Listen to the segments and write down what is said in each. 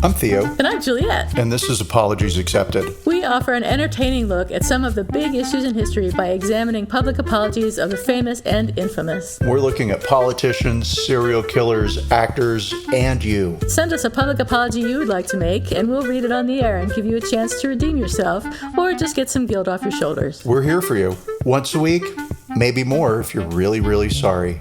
I'm Theo. And I'm Juliet. And this is Apologies Accepted. We offer an entertaining look at some of the big issues in history by examining public apologies of the famous and infamous. We're looking at politicians, serial killers, actors, and you. Send us a public apology you would like to make, and we'll read it on the air and give you a chance to redeem yourself, or just get some guilt off your shoulders. We're here for you. Once a week, maybe more if you're really, really sorry.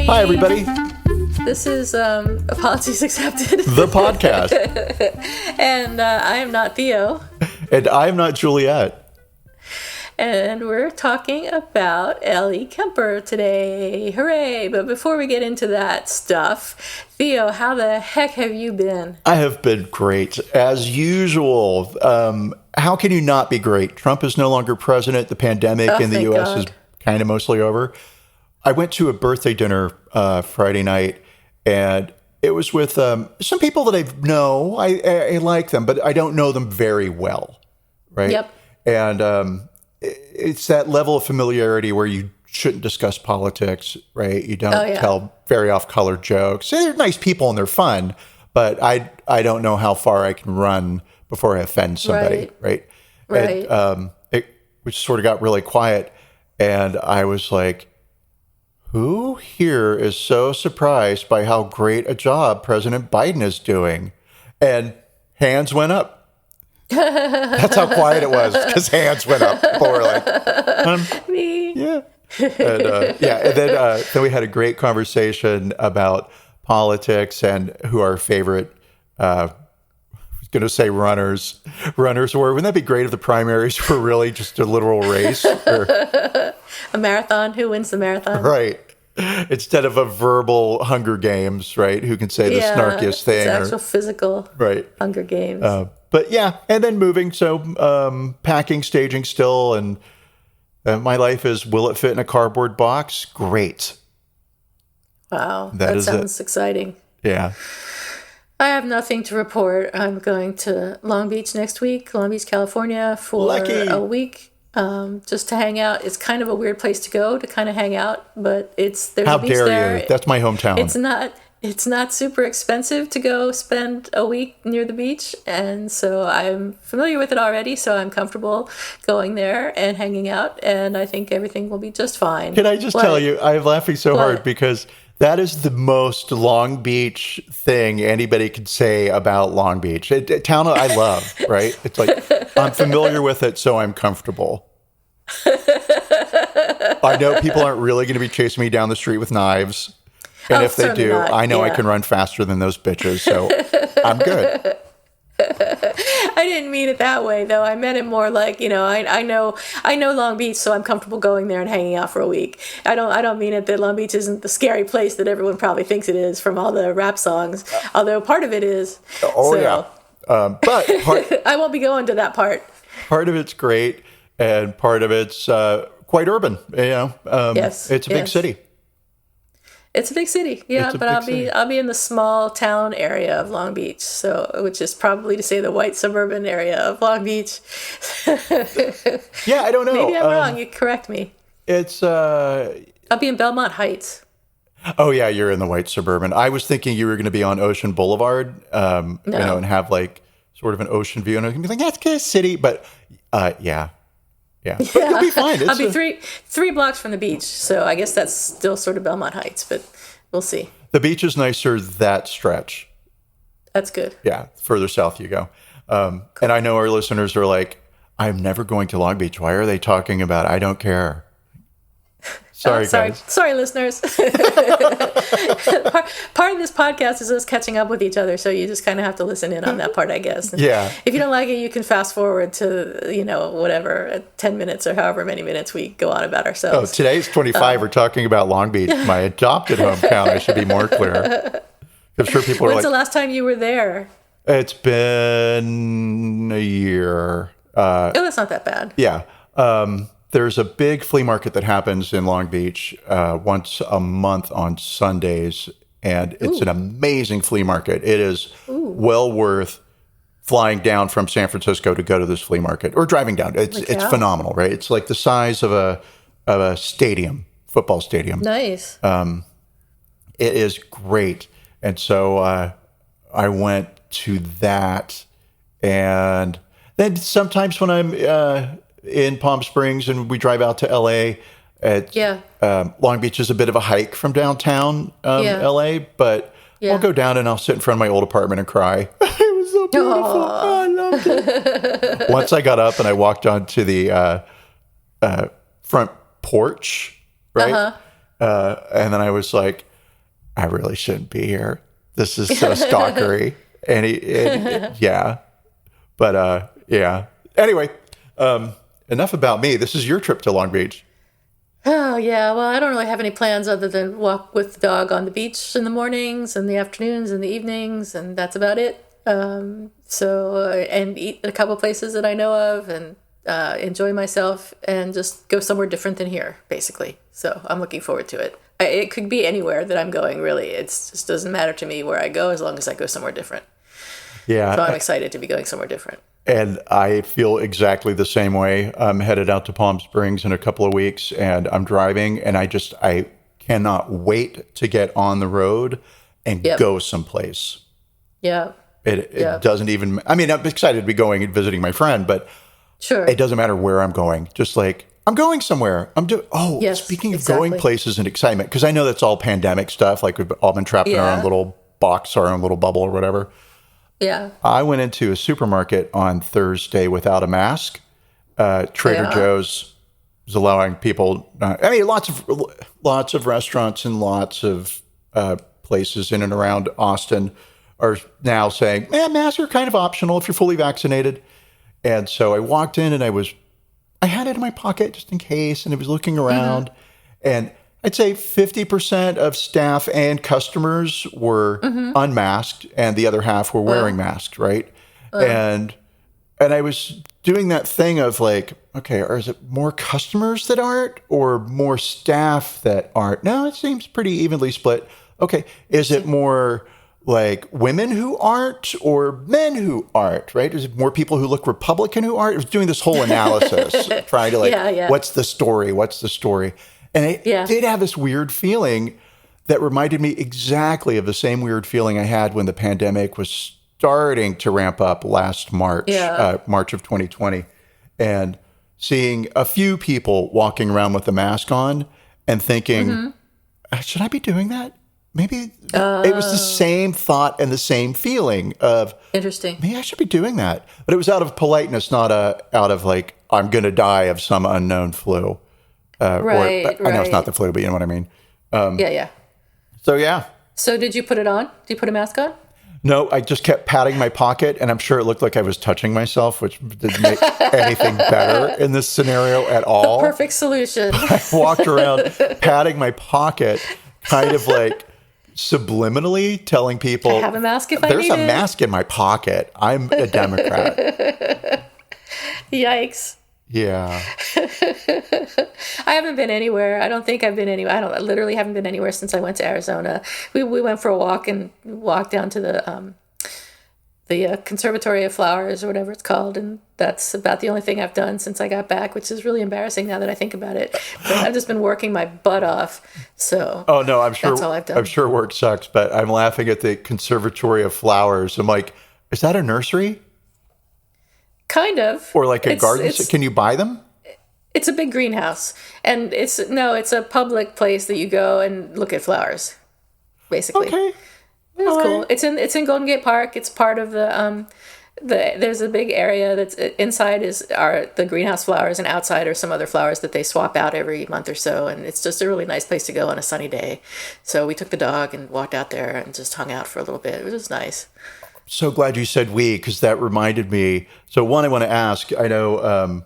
Hi, everybody. This is Apologies Accepted. The podcast. And I am not Theo. And I am not Juliet. And we're talking about Ellie Kemper today. Hooray! But before we get into that stuff, Theo, how the heck have you been? I have been great, as usual. How can you not be great? Trump is no longer president. The pandemic in the U.S. is kind of mostly over. I went to a birthday dinner Friday night, and it was with some people that I know. I like them, but I don't know them very well, right? Yep. And it's that level of familiarity where you shouldn't discuss politics, right? You don't tell very off-color jokes. They're nice people and they're fun, but I don't know how far I can run before I offend somebody, right? And, it sort of got really quiet, and I was like, who here is so surprised by how great a job President Biden is doing? And hands went up. That's how quiet it was, because hands went up. People were like, me. Yeah. And then we had a great conversation about politics and who our favorite, I was going to say runners were. Wouldn't that be great if the primaries were really just a literal race? A marathon. Who wins the marathon? Right. Instead of a verbal Hunger Games, right? Who can say the snarkiest thing? It's actual physical Hunger Games. But yeah, and then moving. So packing, staging still. And my life is, will it fit in a cardboard box? Great. Wow. That sounds exciting. Yeah. I have nothing to report. I'm going to Long Beach next week, Long Beach, California, for a week. Just to hang out. It's kind of a weird place to go to kind of hang out, but there's a beach there. How dare you? That's my hometown. It's not super expensive to go spend a week near the beach, and so I'm familiar with it already, so I'm comfortable going there and hanging out, and I think everything will be just fine. Can I just tell you, I'm laughing so hard because that is the most Long Beach thing anybody could say about Long Beach. A town I love, right? It's like, I'm familiar with it, so I'm comfortable. I know people aren't really going to be chasing me down the street with knives. And if they do, I know I can run faster than those bitches, so I'm good. I didn't mean it that way, though. I meant it more like, I know Long Beach, so I'm comfortable going there and hanging out for a week. I don't mean it that Long Beach isn't the scary place that everyone probably thinks it is from all the rap songs, although part of it is. But I won't be going to that part. Part of it's great, and part of it's quite urban. Yes, it's a big city. It's a big city, but I'll be in the small town area of Long Beach, which is probably to say the white suburban area of Long Beach. Yeah, I don't know. Maybe I'm wrong. You correct me. It's I'll be in Belmont Heights. Oh yeah, you're in the white suburban. I was thinking you were going to be on Ocean Boulevard, and have like sort of an ocean view, and I was going to be like, that's good city, but yeah. But you'll be fine. I'll be three blocks from the beach, so I guess that's still sort of Belmont Heights, but we'll see. The beach is nicer that stretch. That's good. Yeah, further south you go. Cool. And I know our listeners are like, I'm never going to Long Beach. Why are they talking about it? I don't care. Sorry, guys. Sorry, listeners. Part of this podcast is us catching up with each other, so you just kind of have to listen in on that part, I guess. Yeah. If you don't like it, you can fast forward to, whatever, 10 minutes or however many minutes we go on about ourselves. Oh, today's 25. We're talking about Long Beach, my adopted hometown. I should be more clear. I'm sure people are When's the last time you were there? It's been a year. That's not that bad. Yeah. There's a big flea market that happens in Long Beach once a month on Sundays, and it's an amazing flea market. It is well worth flying down from San Francisco to go to this flea market or driving down. It's phenomenal, right? It's like the size of a stadium, football stadium. Nice. It is great. And so I went to that. And then sometimes when I'm in Palm Springs and we drive out to L.A., Long Beach is a bit of a hike from downtown L.A., but I'll go down and I'll sit in front of my old apartment and cry. It was so beautiful. Oh, I loved it. Once I got up and I walked onto the front porch, right? And then I was like, I really shouldn't be here. This is so stalkery. Anyway, enough about me. This is your trip to Long Beach. Oh, yeah. Well, I don't really have any plans other than walk with the dog on the beach in the mornings and the afternoons and the evenings, and that's about it. And eat at a couple places that I know of and enjoy myself and just go somewhere different than here, basically. So I'm looking forward to it. It could be anywhere that I'm going, really. It just doesn't matter to me where I go as long as I go somewhere different. Yeah. So I'm excited to be going somewhere different. And I feel exactly the same way. I'm headed out to Palm Springs in a couple of weeks, and I'm driving, and I cannot wait to get on the road and go someplace. Yeah. It doesn't even, I mean, I'm excited to be going and visiting my friend, but it doesn't matter where I'm going. Just like, I'm going somewhere. Speaking of going places and excitement, because I know that's all pandemic stuff, like we've all been trapped in our own little box, our own little bubble or whatever. Yeah. I went into a supermarket on Thursday without a mask. Trader Joe's is allowing people, lots of restaurants and lots of places in and around Austin are now saying, masks are kind of optional if you're fully vaccinated. And so I walked in and I had it in my pocket just in case, and I was looking around, and I'd say 50% of staff and customers were unmasked, and the other half were wearing masks, right? And I was doing that thing of like, okay, is it more customers that aren't or more staff that aren't? No, it seems pretty evenly split. Okay, is it more like women who aren't or men who aren't, right? Is it more people who look Republican who aren't? I was doing this whole analysis, trying to what's the story? And I did have this weird feeling that reminded me exactly of the same weird feeling I had when the pandemic was starting to ramp up last March, March of 2020, and seeing a few people walking around with a mask on and thinking, should I be doing that? Maybe it was the same thought and the same feeling of, interesting. Maybe I should be doing that. But it was out of politeness, not out of like, I'm going to die of some unknown flu. I know it's not the flu, but you know what I mean? So did you put it on? Did you put a mask on? No, I just kept patting my pocket, and I'm sure it looked like I was touching myself, which didn't make anything better in this scenario at all. The perfect solution. I walked around patting my pocket, kind of like subliminally telling people, I have a mask if I need it. There's a mask in my pocket. I'm a Democrat. Yikes. Yeah. I haven't been anywhere. I don't think I've been anywhere. I literally haven't been anywhere since I went to Arizona. We went for a walk and walked down to the Conservatory of Flowers or whatever it's called, and that's about the only thing I've done since I got back, which is really embarrassing now that I think about it. But I've just been working my butt off. So I'm sure that's all I've done. I'm sure work sucks, but I'm laughing at the Conservatory of Flowers. I'm like, is that a nursery? Kind of. Or like a garden? Can you buy them? It's a big greenhouse. And it's a public place that you go and look at flowers, basically. Okay. It's cool. Right. It's in Golden Gate Park. It's part of there's a big area that's inside are the greenhouse flowers, and outside are some other flowers that they swap out every month or so. And it's just a really nice place to go on a sunny day. So we took the dog and walked out there and just hung out for a little bit. It was just nice. So glad you said we, because that reminded me. So one, I want to ask, I know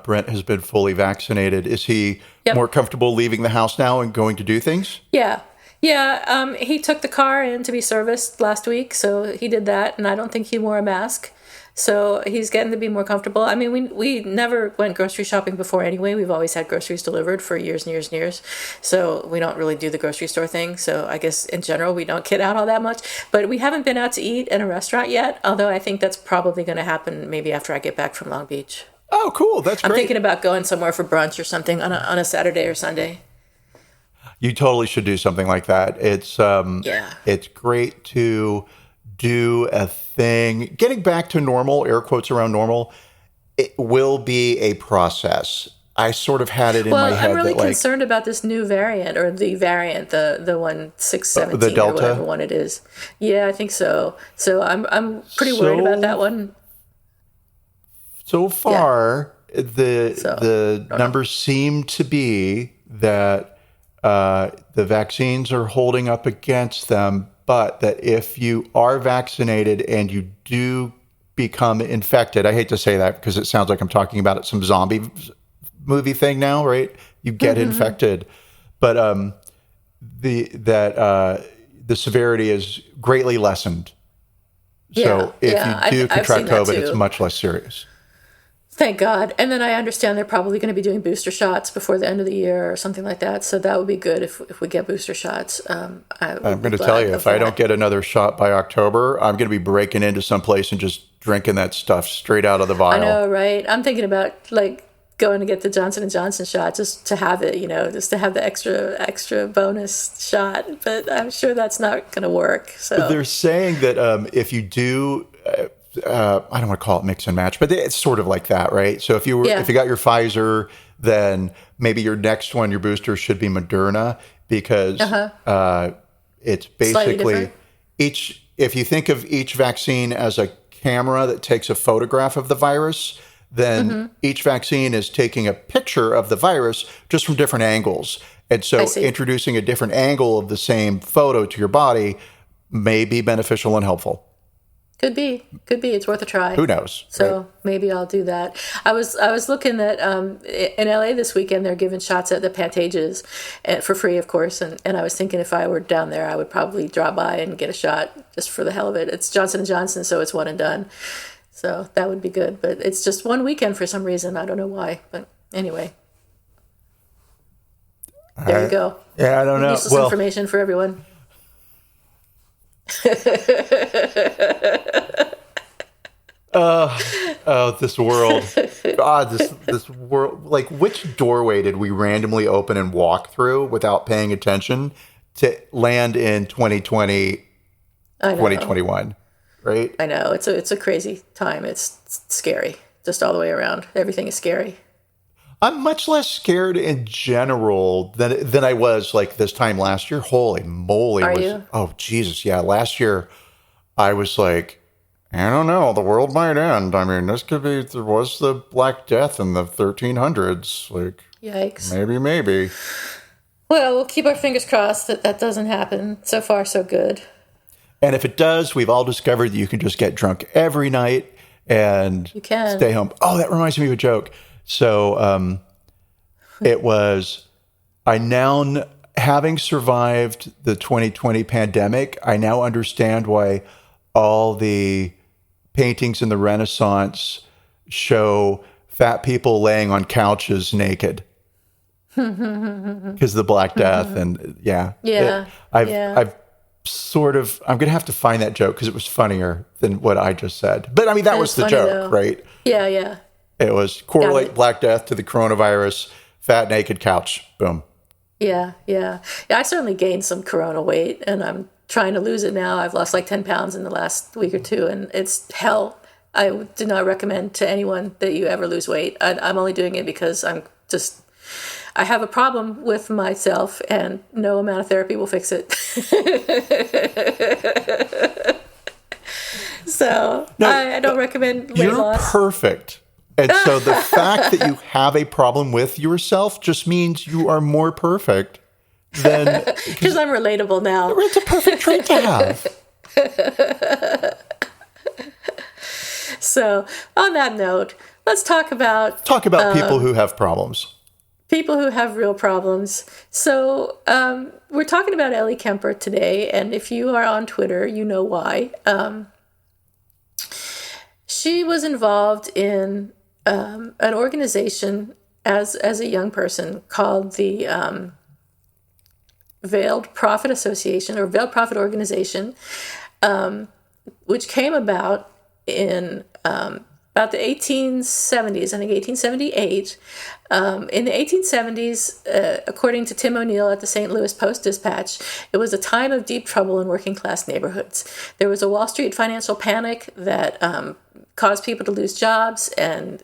Brent has been fully vaccinated. Is he more comfortable leaving the house now and going to do things? Yeah. He took the car in to be serviced last week, so he did that, and I don't think he wore a mask. So he's getting to be more comfortable. I mean, we never went grocery shopping before anyway. We've always had groceries delivered for years and years and years. So we don't really do the grocery store thing. So I guess in general, we don't get out all that much. But we haven't been out to eat in a restaurant yet, although I think that's probably going to happen maybe after I get back from Long Beach. Oh, cool. That's great. I'm thinking about going somewhere for brunch or something on a Saturday or Sunday. You totally should do something like that. It's great to do a thing. Getting back to normal, air quotes around normal, it will be a process. I sort of had it in my head. I'm really concerned about this new variant, or the variant, the 1617 the Delta? or whatever one it is. Yeah, I think so. So I'm pretty worried about that one. So far, the numbers seem to be that the vaccines are holding up against them, but that if you are vaccinated and you do become infected, I hate to say that because it sounds like I'm talking about some zombie movie thing now, right? You get infected, but the severity is greatly lessened. So if you do contract COVID, it's much less serious. Thank God. And then I understand they're probably going to be doing booster shots before the end of the year or something like that. So that would be good if we get booster shots. I'm going to tell you, if I don't get another shot by October, I'm going to be breaking into some place and just drinking that stuff straight out of the vial. I know, right? I'm thinking about going to get the Johnson & Johnson shot just to have it, just to have the extra bonus shot. But I'm sure that's not going to work. So they're saying that if you do... I don't want to call it mix and match, but it's sort of like that, right? So if you got your Pfizer, then maybe your next one, your booster should be Moderna, because it's basically if you think of each vaccine as a camera that takes a photograph of the virus, then each vaccine is taking a picture of the virus just from different angles. And so introducing a different angle of the same photo to your body may be beneficial and helpful. Could be. It's worth a try. Who knows? So right? Maybe I'll do that. I was looking at in LA this weekend. They're giving shots at the Pantages for free, of course. And I was thinking if I were down there, I would probably drop by and get a shot just for the hell of it. It's Johnson & Johnson, so it's one and done. So that would be good. But it's just one weekend for some reason. I don't know why. But anyway, there you go. Yeah, I don't know. Useless information for everyone. This world. God, this world. Like, which doorway did we randomly open and walk through without paying attention to land in 2020, 2021, right? I know. It's a crazy time. It's scary. Just all the way around. Everything is scary. I'm much less scared in general than I was like this time last year. Holy moly. Are you? Oh, Jesus. Yeah. Last year, I was like, I don't know. The world might end. I mean, there was the Black Death in the 1300s. Like, yikes. Maybe. Well, we'll keep our fingers crossed that doesn't happen. So far, so good. And if it does, we've all discovered that you can just get drunk every night and you can stay home. Oh, that reminds me of a joke. So it was, having survived the 2020 pandemic, I now understand why all the paintings in the Renaissance show fat people laying on couches naked. Because the Black Death and I've sort of, I'm going to have to find that joke because it was funnier than what I just said. But I mean, that was the joke, though. Right? Yeah. It was correlate Black Death to the coronavirus, fat, naked couch. Boom. Yeah. I certainly gained some corona weight, and I'm trying to lose it now. I've lost like 10 pounds in the last week or two, and it's hell. I do not recommend to anyone that you ever lose weight. I'm only doing it because I have a problem with myself, and no amount of therapy will fix it. So I don't recommend weight loss. You're perfect. And so the fact that you have a problem with yourself just means you are more perfect than... Because I'm relatable now. It's a perfect trait to have. So on that note, let's talk about... people who have problems. People who have real problems. So we're talking about Ellie Kemper today, and if you are on Twitter, you know why. she was involved in an organization as a young person called the Veiled Prophet Association or Veiled Prophet Organization, which came about in about the 1870s, I think 1878. In the 1870s, according to Tim O'Neill at the St. Louis Post-Dispatch, it was a time of deep trouble in working-class neighborhoods. There was a Wall Street financial panic that caused people to lose jobs, and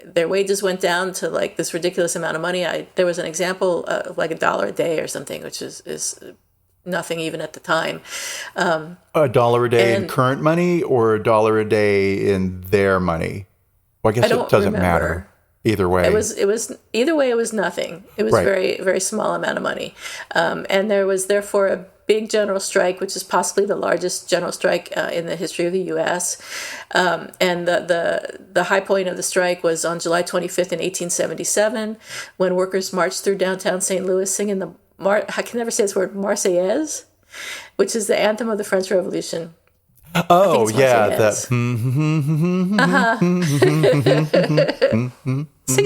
their wages went down to like this ridiculous amount of money. There was an example of like $1 a day or something, which is nothing even at the time. $1 a day in current money or $1 a day in their money? Well, I guess it doesn't matter either way. It was either way. It was nothing. It was very, very small amount of money, and there was therefore a big general strike, which is possibly the largest general strike in the history of the U.S. And the high point of the strike was on July 25th in 1877, when workers marched through downtown St. Louis singing I can never say this word, Marseillaise, which is the anthem of the French Revolution. Oh, yeah. Sing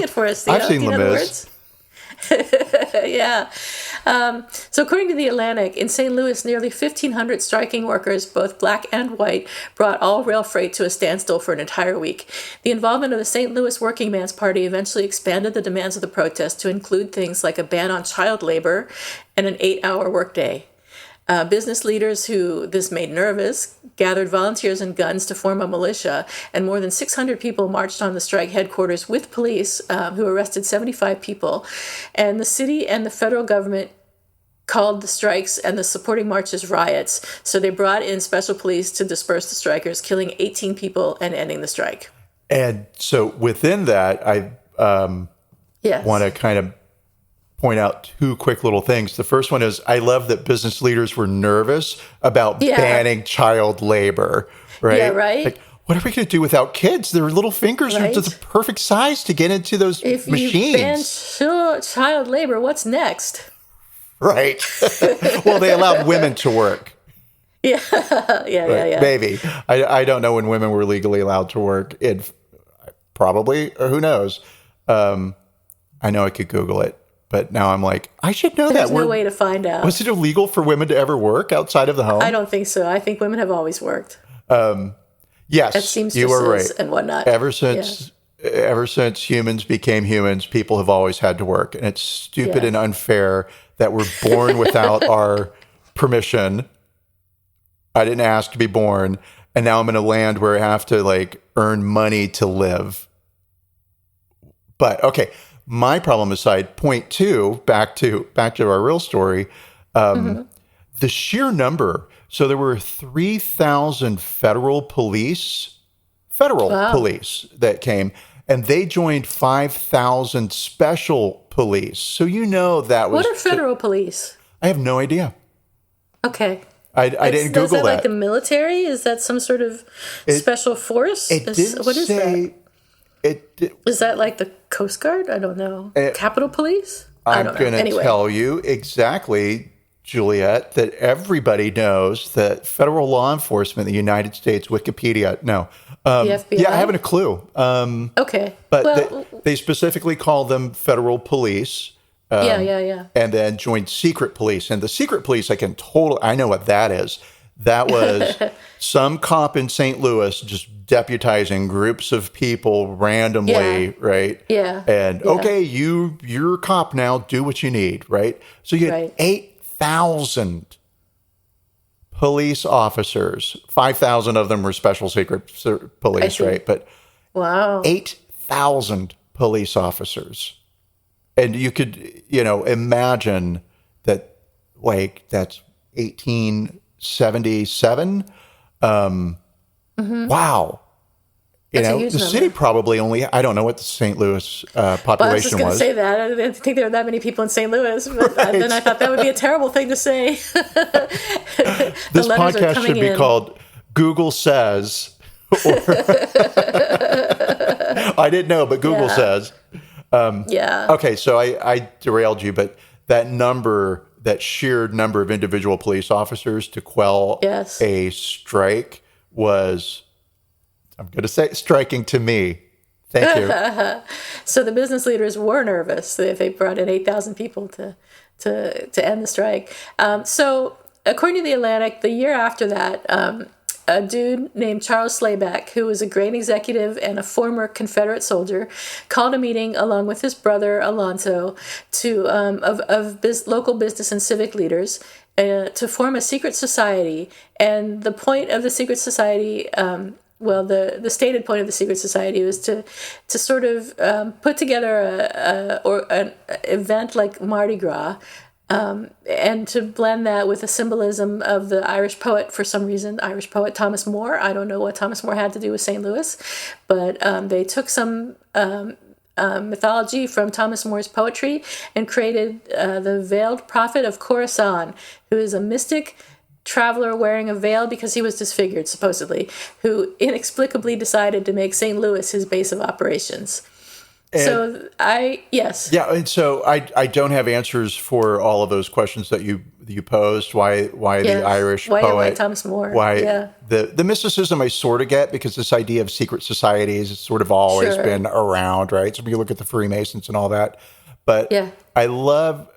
it for us. I've seen Les Mis. Yeah. So according to The Atlantic, in St. Louis, nearly 1,500 striking workers, both black and white, brought all rail freight to a standstill for an entire week. The involvement of the St. Louis Working Man's Party eventually expanded the demands of the protest to include things like a ban on child labor and an 8-hour workday. Business leaders who this made nervous gathered volunteers and guns to form a militia, and more than 600 people marched on the strike headquarters with police, who arrested 75 people. And the city and the federal government called the strikes and the supporting marches riots. So they brought in special police to disperse the strikers, killing 18 people and ending the strike. And so within that, I want to kind of point out two quick little things. The first one is I love that business leaders were nervous about banning child labor, right? Yeah, right. Like, what are we going to do without kids? Their little fingers are the perfect size to get into those machines. If you ban child labor, what's next? Right. Well, they allowed women to work. Yeah. Maybe. I don't know when women were legally allowed to work. Probably, or who knows? I know I could Google it. But now I'm like, I should know that. There's no way to find out. Was it illegal for women to ever work outside of the home? I don't think so. I think women have always worked. Yes, you are right. And whatnot. Ever since humans became humans, people have always had to work. And it's stupid and unfair that we're born without our permission. I didn't ask to be born. And now I'm in a land where I have to earn money to live. But okay. My problem aside, point two, back to our real story, the sheer number. So there were 3,000 federal police that came, and they joined 5,000 special police. So that was... What are federal police? I have no idea. Okay. I didn't Google that. Is that like the military? Is that some sort of special force? What is that? Is that like the Coast Guard? I don't know. Capitol Police? I'm going to tell you exactly, Juliet, that everybody knows that federal law enforcement, the United States, Wikipedia, no. The FBI? Yeah, I haven't a clue. Okay. But they specifically call them federal police. Yeah. And then joined secret police. And the secret police, I know what that is. That was some cop in St. Louis just deputizing groups of people randomly, right? Yeah. And okay, you're a cop now, do what you need, right? So you had 8,000 police officers. 5,000 of them were special secret police, right? But wow, 8,000 police officers. And you could, imagine that that's 1877. Wow. The city probably only, I don't know what the St. Louis population was. I was just going to say that. I didn't think there were that many people in St. Louis. But then I thought that would be a terrible thing to say. This podcast should be called Google Says. I didn't know, but Google says. Okay, so I derailed you, but that sheer number of individual police officers to quell a strike was I'm going to say striking to me. Thank you. So the business leaders were nervous. They brought in 8,000 people to end the strike. So according to the Atlantic, the year after that, a dude named Charles Slayback, who was a grain executive and a former Confederate soldier, called a meeting along with his brother Alonzo of local business and civic leaders to form a secret society. And the point of the secret society, the stated point of the secret society was to sort of put together an event like Mardi Gras. And to blend that with the symbolism of the Irish poet, for some reason, Irish poet Thomas More. I don't know what Thomas More had to do with St. Louis, but they took some mythology from Thomas More's poetry and created the veiled prophet of Khorasan, who is a mystic traveler wearing a veil because he was disfigured, supposedly, who inexplicably decided to make St. Louis his base of operations. Yes. Yeah, and so I don't have answers for all of those questions that you posed. Why the Irish poet? Why Thomas More? The mysticism I sort of get, because this idea of secret societies has sort of always been around, right? So when you look at the Freemasons and all that, but I love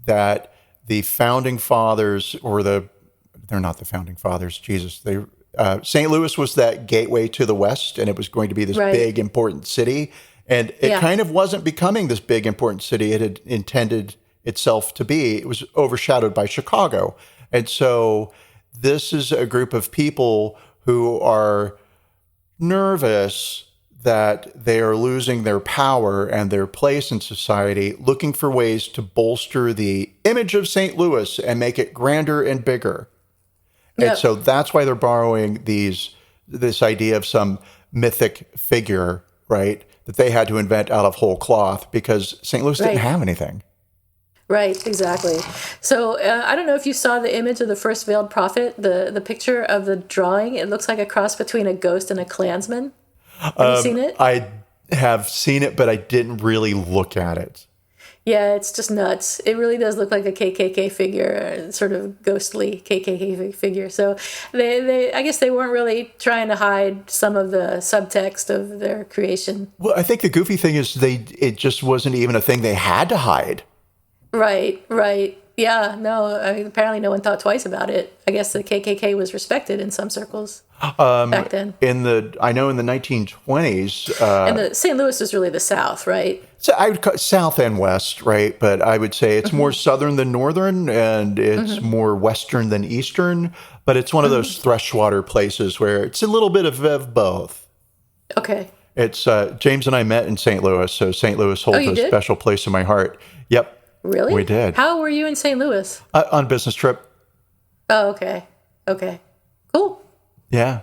that the founding fathers, they're not the founding fathers, Jesus, St. Louis was that gateway to the West, and it was going to be this big, important city. And it kind of wasn't becoming this big, important city it had intended itself to be. It was overshadowed by Chicago. And so this is a group of people who are nervous that they are losing their power and their place in society, looking for ways to bolster the image of St. Louis and make it grander and bigger. And so that's why they're borrowing this idea of some mythic figure, right, that they had to invent out of whole cloth because St. Louis didn't have anything. Right, exactly. So I don't know if you saw the image of the first veiled prophet, the picture of the drawing. It looks like a cross between a ghost and a Klansman. Have you seen it? I have seen it, but I didn't really look at it. Yeah, it's just nuts. It really does look like a KKK figure, sort of ghostly KKK figure. So I guess they weren't really trying to hide some of the subtext of their creation. Well, I think the goofy thing is it just wasn't even a thing they had to hide. Right. Yeah, no, apparently no one thought twice about it. I guess the KKK was respected in some circles back then. I know in the 1920s. And St. Louis was really the South, right? So I would call South and West, right? But I would say it's more Southern than Northern, and it's more Western than Eastern. But it's one of those freshwater places where it's a little bit of both. Okay. It's James and I met in St. Louis, so St. Louis holds a special place in my heart. Yep. Really? We did. How were you in St. Louis? On a business trip. Oh, okay. Cool. Yeah.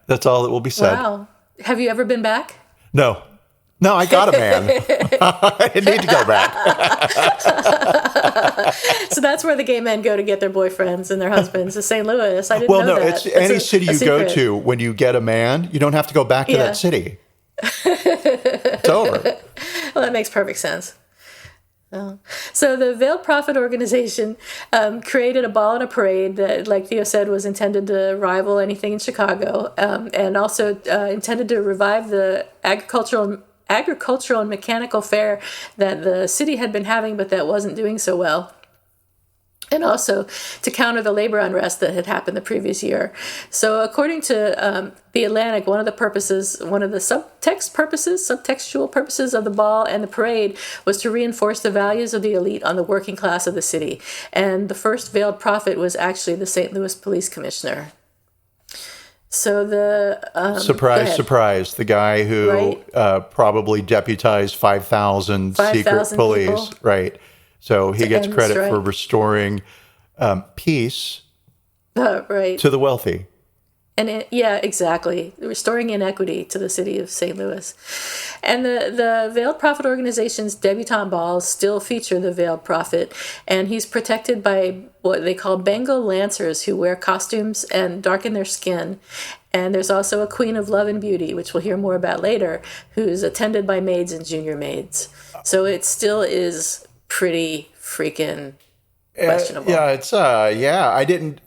That's all that will be said. Wow. Have you ever been back? No, I got a man. I didn't need to go back. So that's where the gay men go to get their boyfriends and their husbands, is St. Louis. I didn't know that. It's any city you go to, when you get a man, you don't have to go back to that city. It's over. Well, that makes perfect sense. Oh. So the Veiled Prophet organization created a ball and a parade that, like Theo said, was intended to rival anything in Chicago, and also intended to revive the agricultural and mechanical fair that the city had been having, but that wasn't doing so well. And also to counter the labor unrest that had happened the previous year. So according to The Atlantic, one of the subtextual purposes of the ball and the parade was to reinforce the values of the elite on the working class of the city. And the first veiled prophet was actually the St. Louis police commissioner. So the... surprise, the guy who probably deputized 5,000 secret police. People. Right. So he gets credit for restoring peace to the wealthy. And exactly. Restoring inequity to the city of St. Louis. And the Veiled Prophet organization's debutante balls still feature the Veiled Prophet, and he's protected by what they call Bengal lancers who wear costumes and darken their skin. And there's also a Queen of Love and Beauty, which we'll hear more about later, who's attended by maids and junior maids. So it still is pretty freaking questionable. I didn't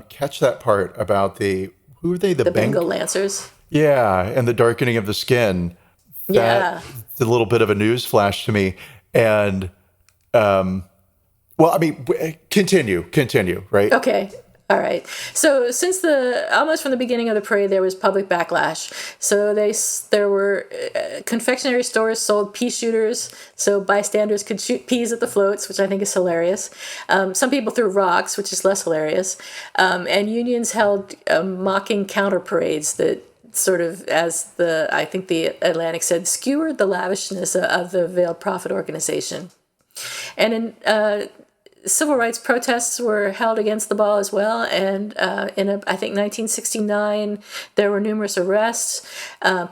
catch that part about who are they? The Bengal Lancers. Yeah, and the darkening of the skin. That's a little bit of a news flash to me. And, well, I mean, continue, right? Okay. All right. So since almost from the beginning of the parade, there was public backlash. So there were confectionery stores sold pea shooters, so bystanders could shoot peas at the floats, which I think is hilarious. Some people threw rocks, which is less hilarious. And unions held mocking counter parades that sort of, as I think the Atlantic said, skewered the lavishness of the Veiled Prophet organization. And in civil rights protests were held against the ball as well, and I think 1969 there were numerous arrests.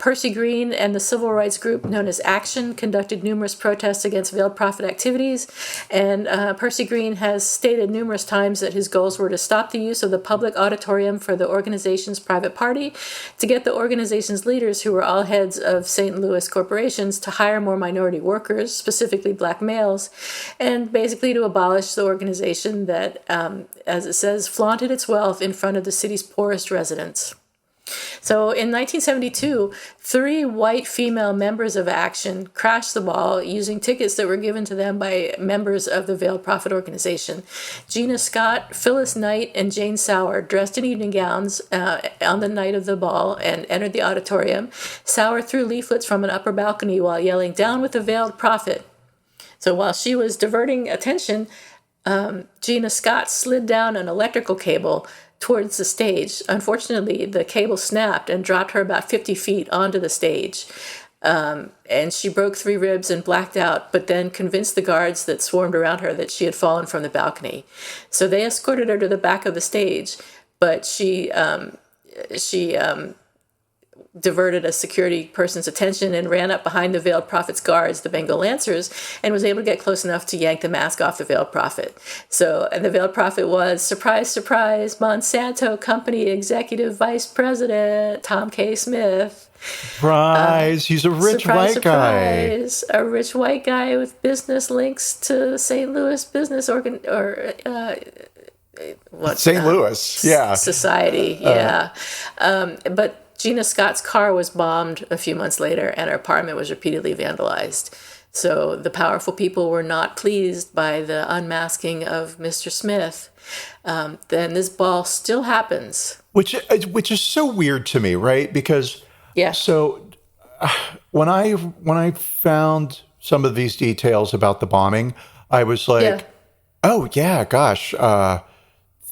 Percy Green and the civil rights group known as Action conducted numerous protests against Veiled Prophet activities, and Percy Green has stated numerous times that his goals were to stop the use of the public auditorium for the organization's private party, to get the organization's leaders, who were all heads of St. Louis corporations, to hire more minority workers, specifically black males, and basically to abolish the organization that, as it says, flaunted its wealth in front of the city's poorest residents. So in 1972, 3 white female members of Action crashed the ball using tickets that were given to them by members of the Veiled Prophet organization. Gina Scott, Phyllis Knight, and Jane Sauer, dressed in evening gowns on the night of the ball, and entered the auditorium. Sauer threw leaflets from an upper balcony while yelling, "Down with the Veiled Prophet." So while she was diverting attention, Gina Scott slid down an electrical cable towards the stage. Unfortunately, the cable snapped and dropped her about 50 feet onto the stage. And she broke 3 ribs and blacked out, but then convinced the guards that swarmed around her that she had fallen from the balcony. So they escorted her to the back of the stage, but she diverted a security person's attention and ran up behind the Veiled Prophet's guards, the Bengal Lancers, and was able to get close enough to yank the mask off the Veiled Prophet. And the Veiled Prophet was, surprise, surprise, Monsanto Company Executive Vice President Tom K. Smith. Surprise! He's a rich white guy. A rich white guy with business links to St. Louis business St. Louis, yeah. Society, yeah. But Gina Scott's car was bombed a few months later, and her apartment was repeatedly vandalized. So the powerful people were not pleased by the unmasking of Mr. Smith. Then this ball still happens. Which is so weird to me, right? Because so when I found some of these details about the bombing, I was like, oh yeah, gosh.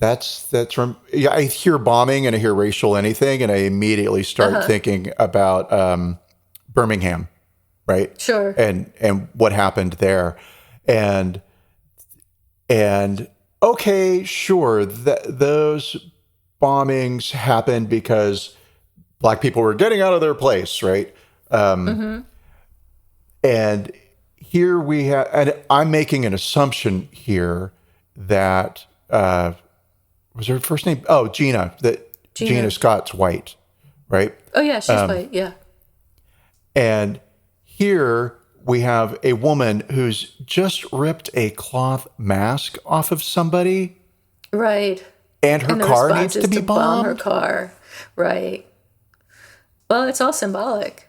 I hear bombing and I hear racial anything, and I immediately start thinking about Birmingham, right? Sure. And what happened there, and okay, sure, those bombings happened because Black people were getting out of their place, right? And here we have, and I'm making an assumption here that. Was her first name? Oh, Gina. Gina Scott's white, right? Oh, yeah, she's white, yeah. And here we have a woman who's just ripped a cloth mask off of somebody. Right. And her car needs to be bombed. Bomb her car, right. Well, it's all symbolic.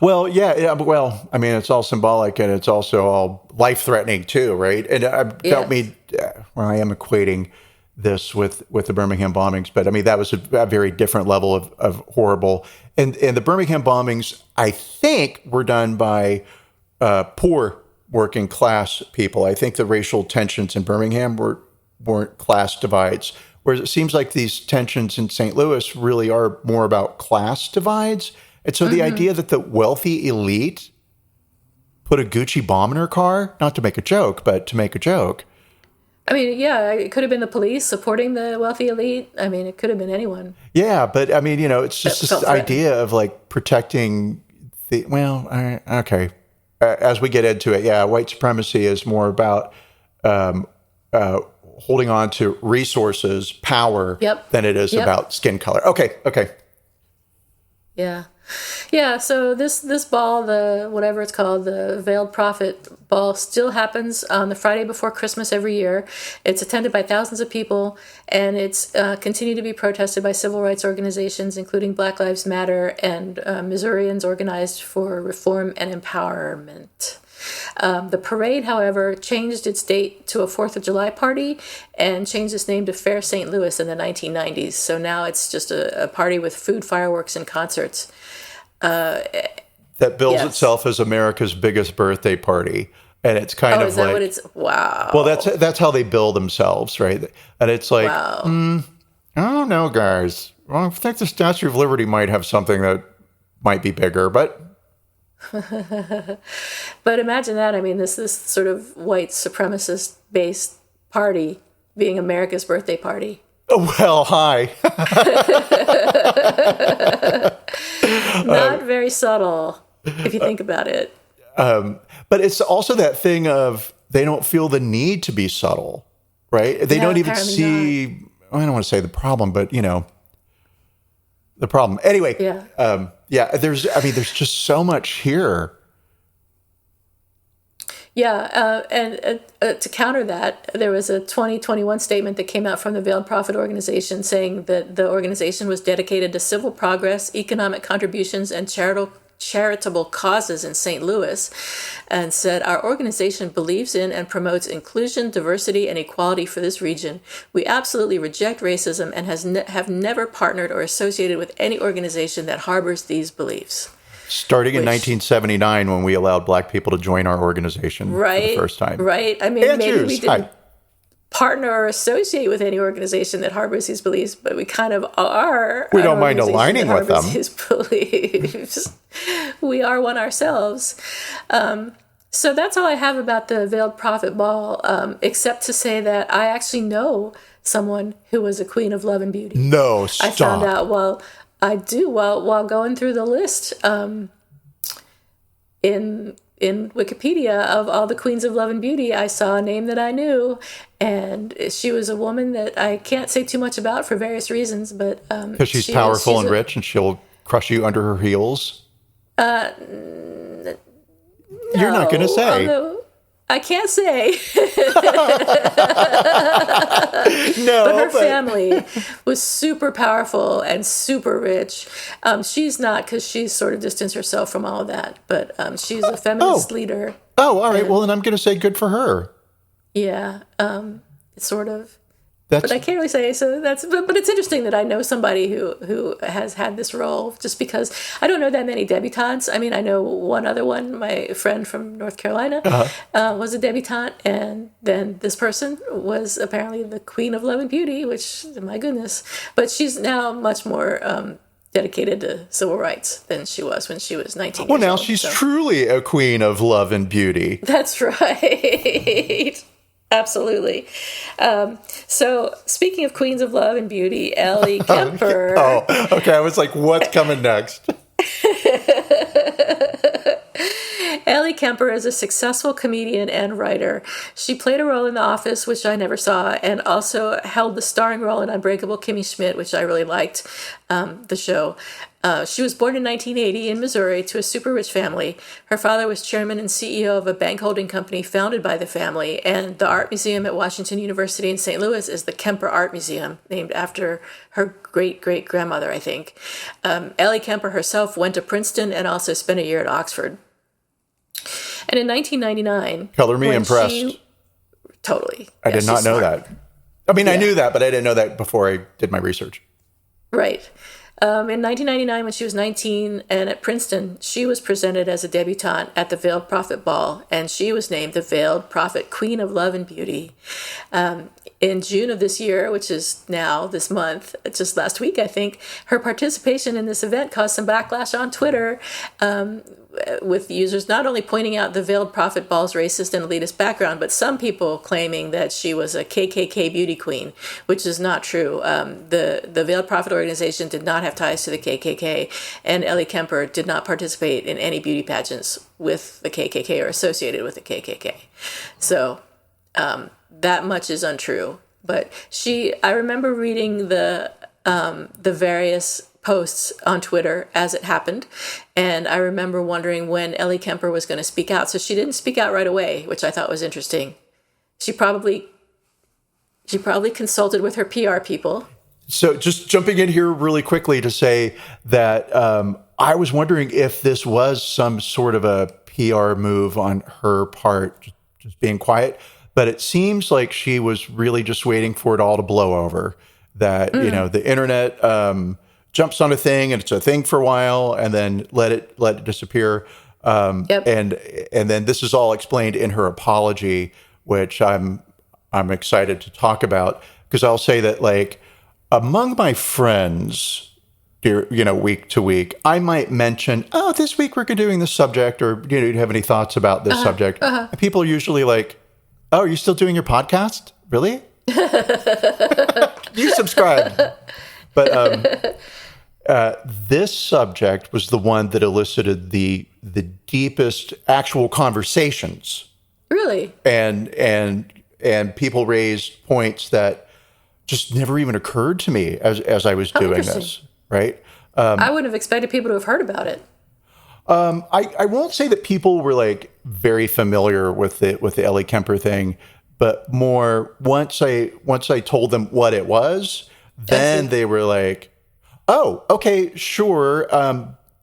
Well, yeah. Well, I mean, it's all symbolic, and it's also all life-threatening too, right? And I am equating this with the Birmingham bombings, but I mean, that was a very different level of horrible. And the Birmingham bombings, I think, were done by poor working class people. I think the racial tensions in Birmingham weren't class divides, whereas it seems like these tensions in St. Louis really are more about class divides. And so the idea that the wealthy elite put a Gucci bomb in her car, not to make a joke, but to make a joke. I mean, yeah, it could have been the police supporting the wealthy elite. I mean, it could have been anyone. Yeah, but I mean, it's just this idea of like protecting the, okay. As we get into it, white supremacy is more about holding on to resources, power, than it is about skin color. Okay. Yeah. Yeah, so this ball, the whatever it's called, the Veiled Prophet Ball, still happens on the Friday before Christmas every year. It's attended by thousands of people, and it's continued to be protested by civil rights organizations, including Black Lives Matter and Missourians Organized for Reform and Empowerment. The parade, however, changed its date to a 4th of July party and changed its name to Fair St. Louis in the 1990s. So now it's just a party with food, fireworks, and concerts. That bills itself as America's biggest birthday party. And it's kind of is that like, what it's, wow. Well, that's how they bill themselves, right? And it's like, wow. I don't know, guys. Well, I think the Statue of Liberty might have something that might be bigger, but... But imagine that. I mean, this sort of white supremacist-based party being America's birthday party. Well, hi. Not very subtle, if you think about it. But it's also that thing of they don't feel the need to be subtle, right? They don't even see, I don't want to say the problem, but, the problem. Anyway, there's just so much here. Yeah, and to counter that, there was a 2021 statement that came out from the Veiled Prophet organization saying that the organization was dedicated to civil progress, economic contributions, and charitable causes in St. Louis, and said, our organization believes in and promotes inclusion, diversity, and equality for this region. We absolutely reject racism and have never partnered or associated with any organization that harbors these beliefs. Starting in 1979, when we allowed Black people to join our organization for the first time. Right. I mean, and maybe Jews. we didn't partner or associate with any organization that harbors these beliefs, but we kind of are. We don't mind aligning with them. These beliefs. We are one ourselves. So that's all I have about the Veiled Prophet Ball, except to say that I actually know someone who was a queen of love and beauty. No, stop. I found out while going through the list in Wikipedia of all the queens of love and beauty, I saw a name that I knew, and she was a woman that I can't say too much about for various reasons, but because she's powerful and rich, and she'll crush you under her heels. No, you're not going to say. I can't say. No, but her family was super powerful and super rich. She's not, because she's sort of distanced herself from all of that. But she's a feminist leader. Oh, all right. Well, then I'm going to say good for her. Yeah, sort of. But I can't really say so. But it's interesting that I know somebody who has had this role, just because I don't know that many debutantes. I mean, I know one other one. My friend from North Carolina was a debutante, and then this person was apparently the queen of love and beauty, which, my goodness. But she's now much more dedicated to civil rights than she was when she was 19 years old. Well, now she's truly a queen of love and beauty. That's right. Absolutely. So, speaking of queens of love and beauty, Ellie Kemper. Okay. I was like, what's coming next? Ellie Kemper is a successful comedian and writer. She played a role in The Office, which I never saw, and also held the starring role in Unbreakable Kimmy Schmidt, which I really liked, the show. She was born in 1980 in Missouri to a super rich family. Her father was chairman and CEO of a bank holding company founded by the family, and the art museum at Washington University in St. Louis is the Kemper Art Museum, named after her great-great-grandmother, I think. Ellie Kemper herself went to Princeton and also spent a year at Oxford. And in 1999... Color me impressed. Totally. I did not know that. I mean, I knew that, but I didn't know that before I did my research. Right. In 1999, when she was 19 and at Princeton, she was presented as a debutante at the Veiled Prophet Ball, and she was named the Veiled Prophet Queen of Love and Beauty. In June of this year, which is now this month, just last week, I think, her participation in this event caused some backlash on Twitter, with users not only pointing out the Veiled Prophet Ball's racist and elitist background, but some people claiming that she was a KKK beauty queen, which is not true. The Veiled Prophet organization did not have ties to the KKK, and Ellie Kemper did not participate in any beauty pageants with the KKK or associated with the KKK. So that much is untrue. But I remember reading the various posts on Twitter as it happened. And I remember wondering when Ellie Kemper was going to speak out. So she didn't speak out right away, which I thought was interesting. She probably consulted with her PR people. So just jumping in here really quickly to say that I was wondering if this was some sort of a PR move on her part, just being quiet. But it seems like she was really just waiting for it all to blow over. That, the internet jumps on a thing and it's a thing for a while and then let it disappear. Yep. And then this is all explained in her apology, which I'm excited to talk about, because I'll say that, like, among my friends, week to week, I might mention, oh, this week we're doing this subject, or, do you have any thoughts about this subject? And people are usually like, oh, are you still doing your podcast? Really? You subscribe. But this subject was the one that elicited the deepest actual conversations. Really? And people raised points that just never even occurred to me as I was doing this, right? I wouldn't have expected people to have heard about it. I won't say that people were like very familiar with the Ellie Kemper thing, but more once I told them what it was, then they were like, "Oh, okay, sure."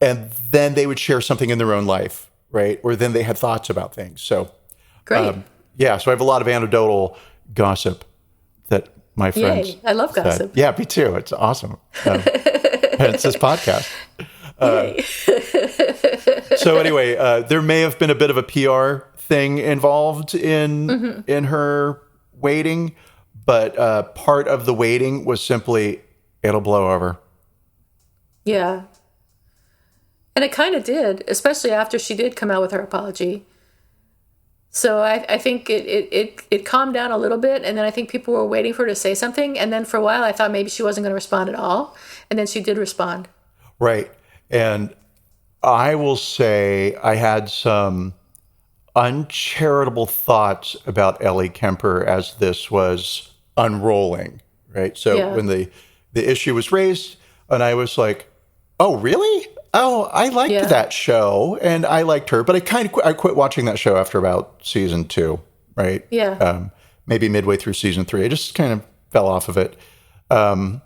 And then they would share something in their own life, right? Or then they had thoughts about things. So, great. So I have a lot of anecdotal gossip that my friends. Yay, I love gossip. Yeah, me too. It's awesome. Hence this podcast. So anyway, there may have been a bit of a PR thing involved in her waiting, but part of the waiting was simply, it'll blow over. Yeah. And it kind of did, especially after she did come out with her apology. So I think it calmed down a little bit, and then I think people were waiting for her to say something, and then for a while I thought maybe she wasn't going to respond at all, and then she did respond. Right. And I will say I had some uncharitable thoughts about Ellie Kemper as this was unrolling, right? So when the issue was raised, and I was like, oh, really? Oh, I liked that show, and I liked her, but I quit watching that show after about season 2, right? Yeah. Maybe midway through season 3. I just kind of fell off of it. And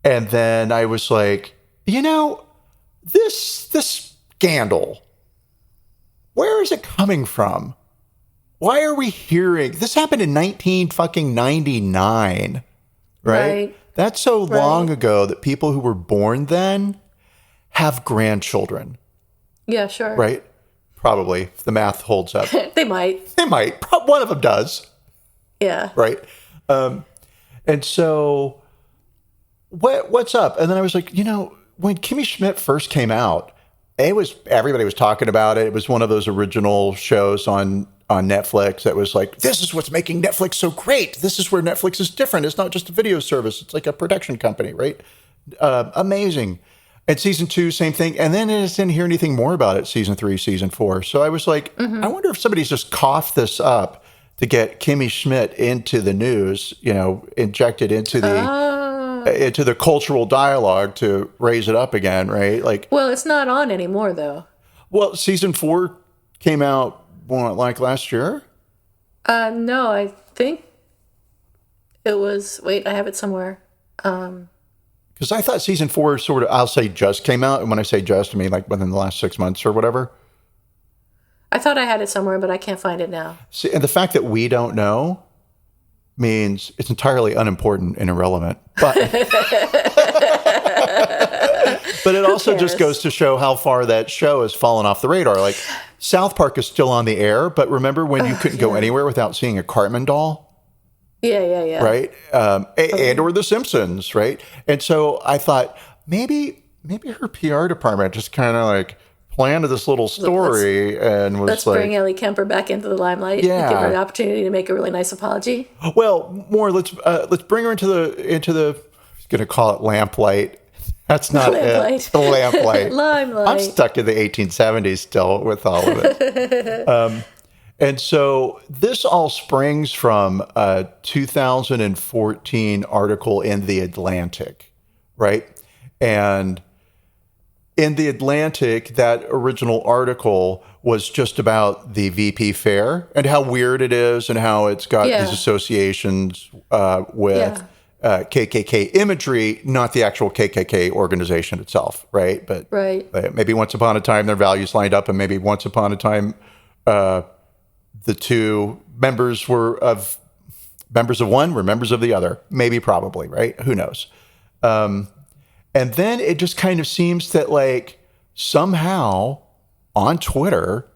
then I was like, this scandal, where is it coming from? Why are we hearing this happened in 1999, right? That's so long ago that people who were born then have grandchildren. Yeah, sure. Right? Probably, if the math holds up. They might. One of them does. Yeah. Right? And so, what's up? And then I was like, when Kimmy Schmidt first came out, everybody was talking about it. It was one of those original shows on Netflix that was like, this is what's making Netflix so great. This is where Netflix is different. It's not just a video service. It's like a production company, right? Amazing. And season 2, same thing. And then I just didn't hear anything more about it, season 3, season 4. So I was like, I wonder if somebody's just coughed this up to get Kimmy Schmidt into the news, injected into the cultural dialogue to raise it up again, right? Like, well, it's not on anymore, though. Well, season 4 came out, like last year? No, I think it was, wait, I have it somewhere. Because I thought season 4 sort of, I'll say just came out. And when I say just, I mean like within the last 6 months or whatever. I thought I had it somewhere, but I can't find it now. See, and the fact that we don't know means it's entirely unimportant and irrelevant. But, but it also just goes to show how far that show has fallen off the radar. Like, South Park is still on the air, but remember when you couldn't go anywhere without seeing a Cartman doll? Yeah. Right? And or The Simpsons, right? And so I thought, maybe her PR department just kind of like planned this little story and was let's bring Ellie Kemper back into the limelight. Yeah. And give her an opportunity to make a really nice apology. Well, more, let's bring her into the I was going to call it lamplight. That's not it. The lamplight. Limelight. I'm stuck in the 1870s still with all of it. And so this all springs from a 2014 article in The Atlantic, right? And in The Atlantic, that original article was just about the VP fair and how weird it is and how it's got these associations with KKK imagery, not the actual KKK organization itself, right? But maybe once upon a time their values lined up, and maybe once upon a time the two members were members of one were members of the other. Maybe, probably, right? Who knows? And then it just kind of seems that, like, somehow on Twitter,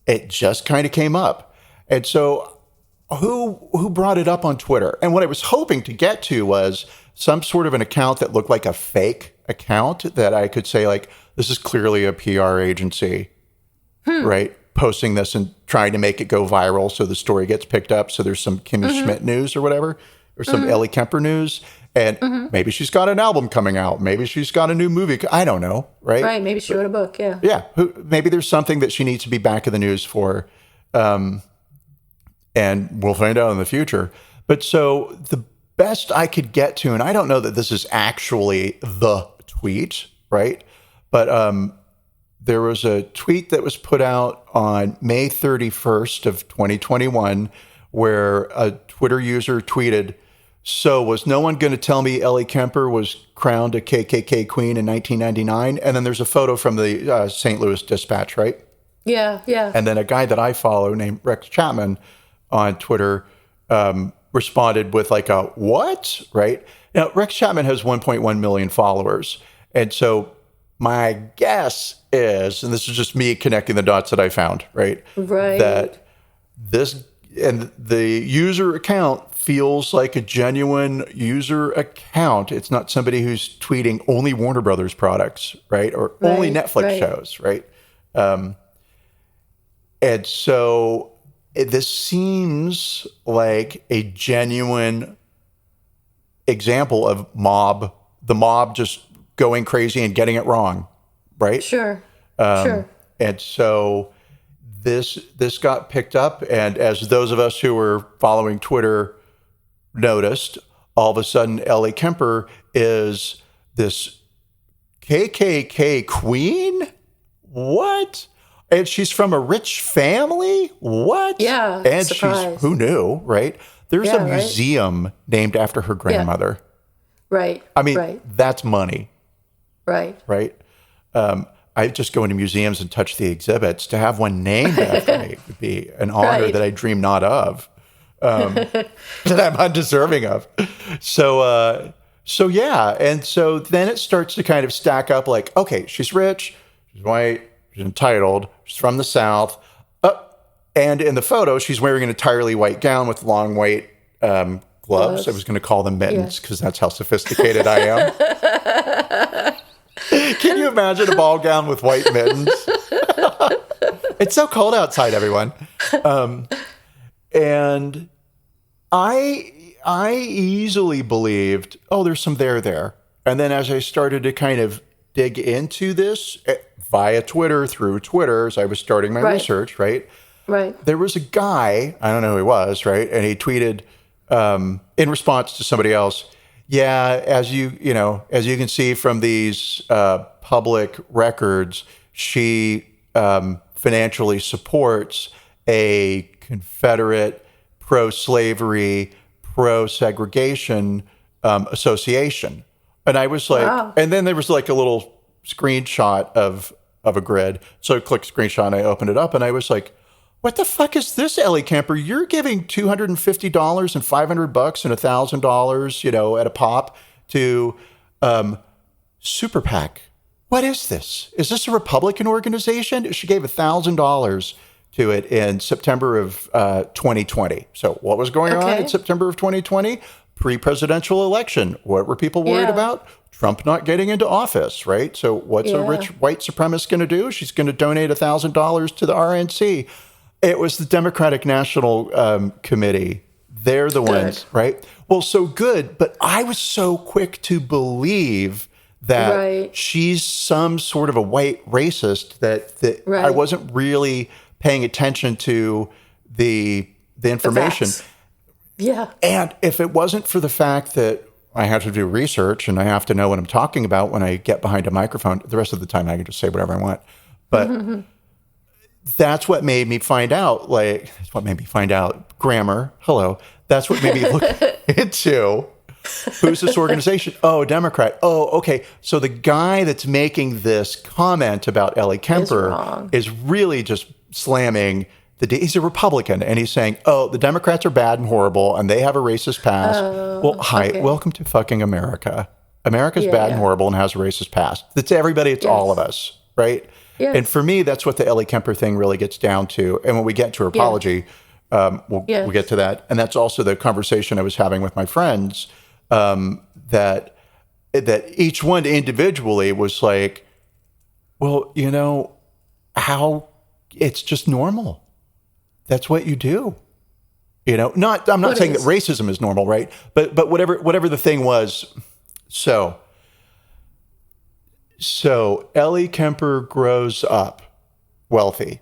it just kind of came up. And so who brought it up on Twitter? And what I was hoping to get to was some sort of an account that looked like a fake account that I could say, like, this is clearly a PR agency, right? Posting this and trying to make it go viral so the story gets picked up. So there's some Kimmy Schmidt news or whatever, or some Ellie Kemper news. And maybe she's got an album coming out. Maybe she's got a new movie. I don't know, right? Right, maybe she wrote a book, yeah. Yeah, maybe there's something that she needs to be back in the news for. And we'll find out in the future. But so the best I could get to, and I don't know that this is actually the tweet, right? But there was a tweet that was put out on May 31st of 2021 where a Twitter user tweeted, "So was no one going to tell me Ellie Kemper was crowned a KKK queen in 1999? And then there's a photo from the St. Louis Dispatch, right? Yeah. And then a guy that I follow named Rex Chapman on Twitter responded with like a, what? Right? Now, Rex Chapman has 1.1 million followers. And so my guess is, and this is just me connecting the dots that I found, right? Right. That this, and the user account feels like a genuine user account. It's not somebody who's tweeting only Warner Brothers products, right? Or only Netflix shows, right? And so this seems like a genuine example of the mob just going crazy and getting it wrong, right? Sure. And so this got picked up, and as those of us who were following Twitter noticed, all of a sudden Ellie Kemper is this KKK queen? What? And she's from a rich family? What? Yeah. And surprise. who knew, right? There's a museum named after her grandmother. Yeah. Right. I mean, that's money. Right. Right. I just go into museums and touch the exhibits. To have one named after me would be an honor that I dream not of, that I'm undeserving of. So yeah. And so then it starts to kind of stack up like, okay, she's rich, she's white, she's entitled, she's from the South. And in the photo, she's wearing an entirely white gown with long white gloves. I was going to call them mittens because that's how sophisticated I am. Can you imagine a ball gown with white mittens? It's so cold outside, everyone. And I easily believed, oh, there's some there. And then as I started to kind of dig into this via Twitter, through Twitter, as I was starting my research, right? Right. There was a guy, I don't know who he was, right? And he tweeted in response to somebody else, yeah, as you can see from these public records, she financially supports a Confederate pro-slavery, pro-segregation association. And I was like, and then there was like a little screenshot of a grid. So I clicked screenshot and I opened it up and I was like, what the fuck is this, Ellie Kemper? You're giving $250 and $500 and $1,000, at a pop to Super PAC. What is this? Is this a Republican organization? She gave $1,000 to it in September of 2020. So what was going on in September of 2020? Pre-presidential election. What were people worried about? Trump not getting into office, right? So what's a rich white supremacist going to do? She's going to donate $1,000 to the RNC. It was the Democratic National Committee. They're the ones, right? Well, so good. But I was so quick to believe that she's some sort of a white racist that I wasn't really paying attention to the information. Yeah. And if it wasn't for the fact that I have to do research and I have to know what I'm talking about when I get behind a microphone. The rest of the time I can just say whatever I want. But that's what made me find out, grammar. Hello. That's what made me look into who's this organization? Oh, Democrat. Oh, okay. So the guy that's making this comment about Ellie Kemper is really just slamming he's a Republican, and he's saying, oh, the Democrats are bad and horrible, and they have a racist past. Welcome to fucking America. America's bad and horrible and has a racist past. It's everybody. It's all of us, right? Yes. And for me, that's what the Ellie Kemper thing really gets down to. And when we get to her apology, we'll get to that. And that's also the conversation I was having with my friends, that each one individually was like, well, how it's just normal. That's what you do. I'm not saying that racism is normal, right? But whatever the thing was. So Ellie Kemper grows up wealthy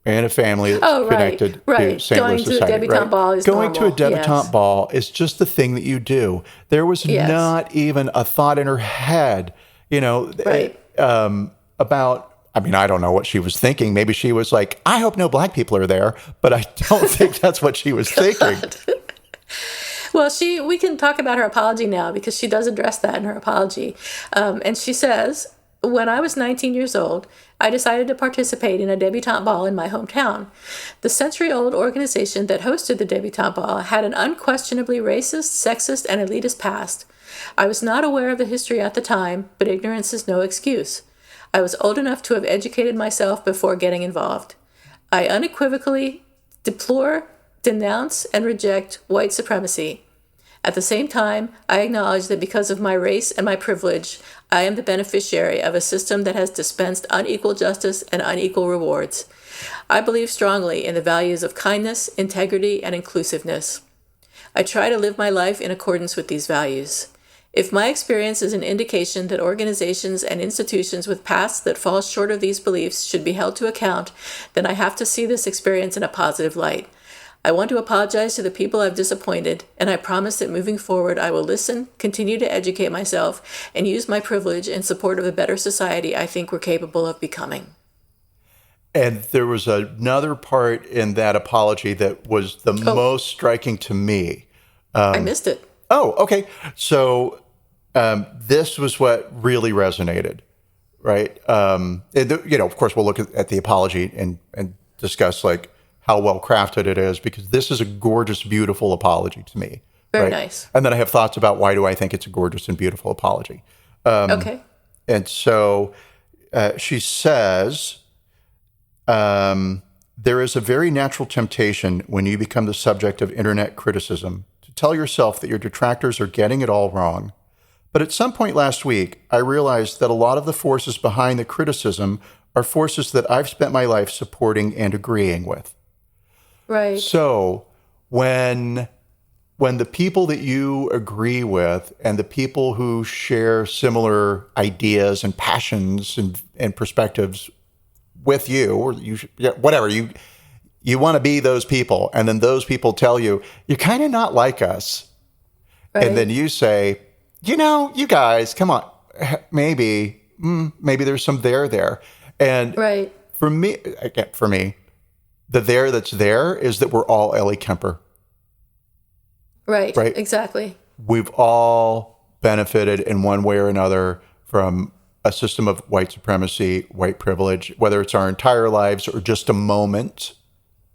in a family that's connected to St. Louis society. Going to a debutante ball is normal. Going to a debutante ball is just the thing that you do. There was not even a thought in her head, about. I mean, I don't know what she was thinking. Maybe she was like, I hope no black people are there, but I don't think that's what she was thinking. Well, we can talk about her apology now because she does address that in her apology. And she says, when I was 19 years old, I decided to participate in a debutante ball in my hometown. The century-old organization that hosted the debutante ball had an unquestionably racist, sexist, and elitist past. I was not aware of the history at the time, but ignorance is no excuse. I was old enough to have educated myself before getting involved. I unequivocally deplore, denounce, and reject white supremacy. At the same time, I acknowledge that because of my race and my privilege, I am the beneficiary of a system that has dispensed unequal justice and unequal rewards. I believe strongly in the values of kindness, integrity, and inclusiveness. I try to live my life in accordance with these values. If my experience is an indication that organizations and institutions with pasts that fall short of these beliefs should be held to account, then I have to see this experience in a positive light. I want to apologize to the people I've disappointed, and I promise that moving forward I will listen, continue to educate myself, and use my privilege in support of a better society I think we're capable of becoming. And there was another part in that apology that was the most striking to me. I missed it. Oh, okay. So this was what really resonated, right? Of course, we'll look at the apology and discuss like how well crafted it is, because this is a gorgeous, beautiful apology to me. Very nice. And then I have thoughts about why do I think it's a gorgeous and beautiful apology. Okay. And so she says, there is a very natural temptation when you become the subject of internet criticism to tell yourself that your detractors are getting it all wrong. But at some point last week, I realized that a lot of the forces behind the criticism are forces that I've spent my life supporting and agreeing with. Right. So when the people that you agree with and the people who share similar ideas and passions and perspectives with you, or whatever, you want to be those people, and then those people tell you, you're kind of not like us. Right. And then you say, you guys, come on, maybe there's some there. And right. For me, the there that's there is that we're all Ellie Kemper. Right, exactly. We've all benefited in one way or another from a system of white supremacy, white privilege, whether it's our entire lives or just a moment,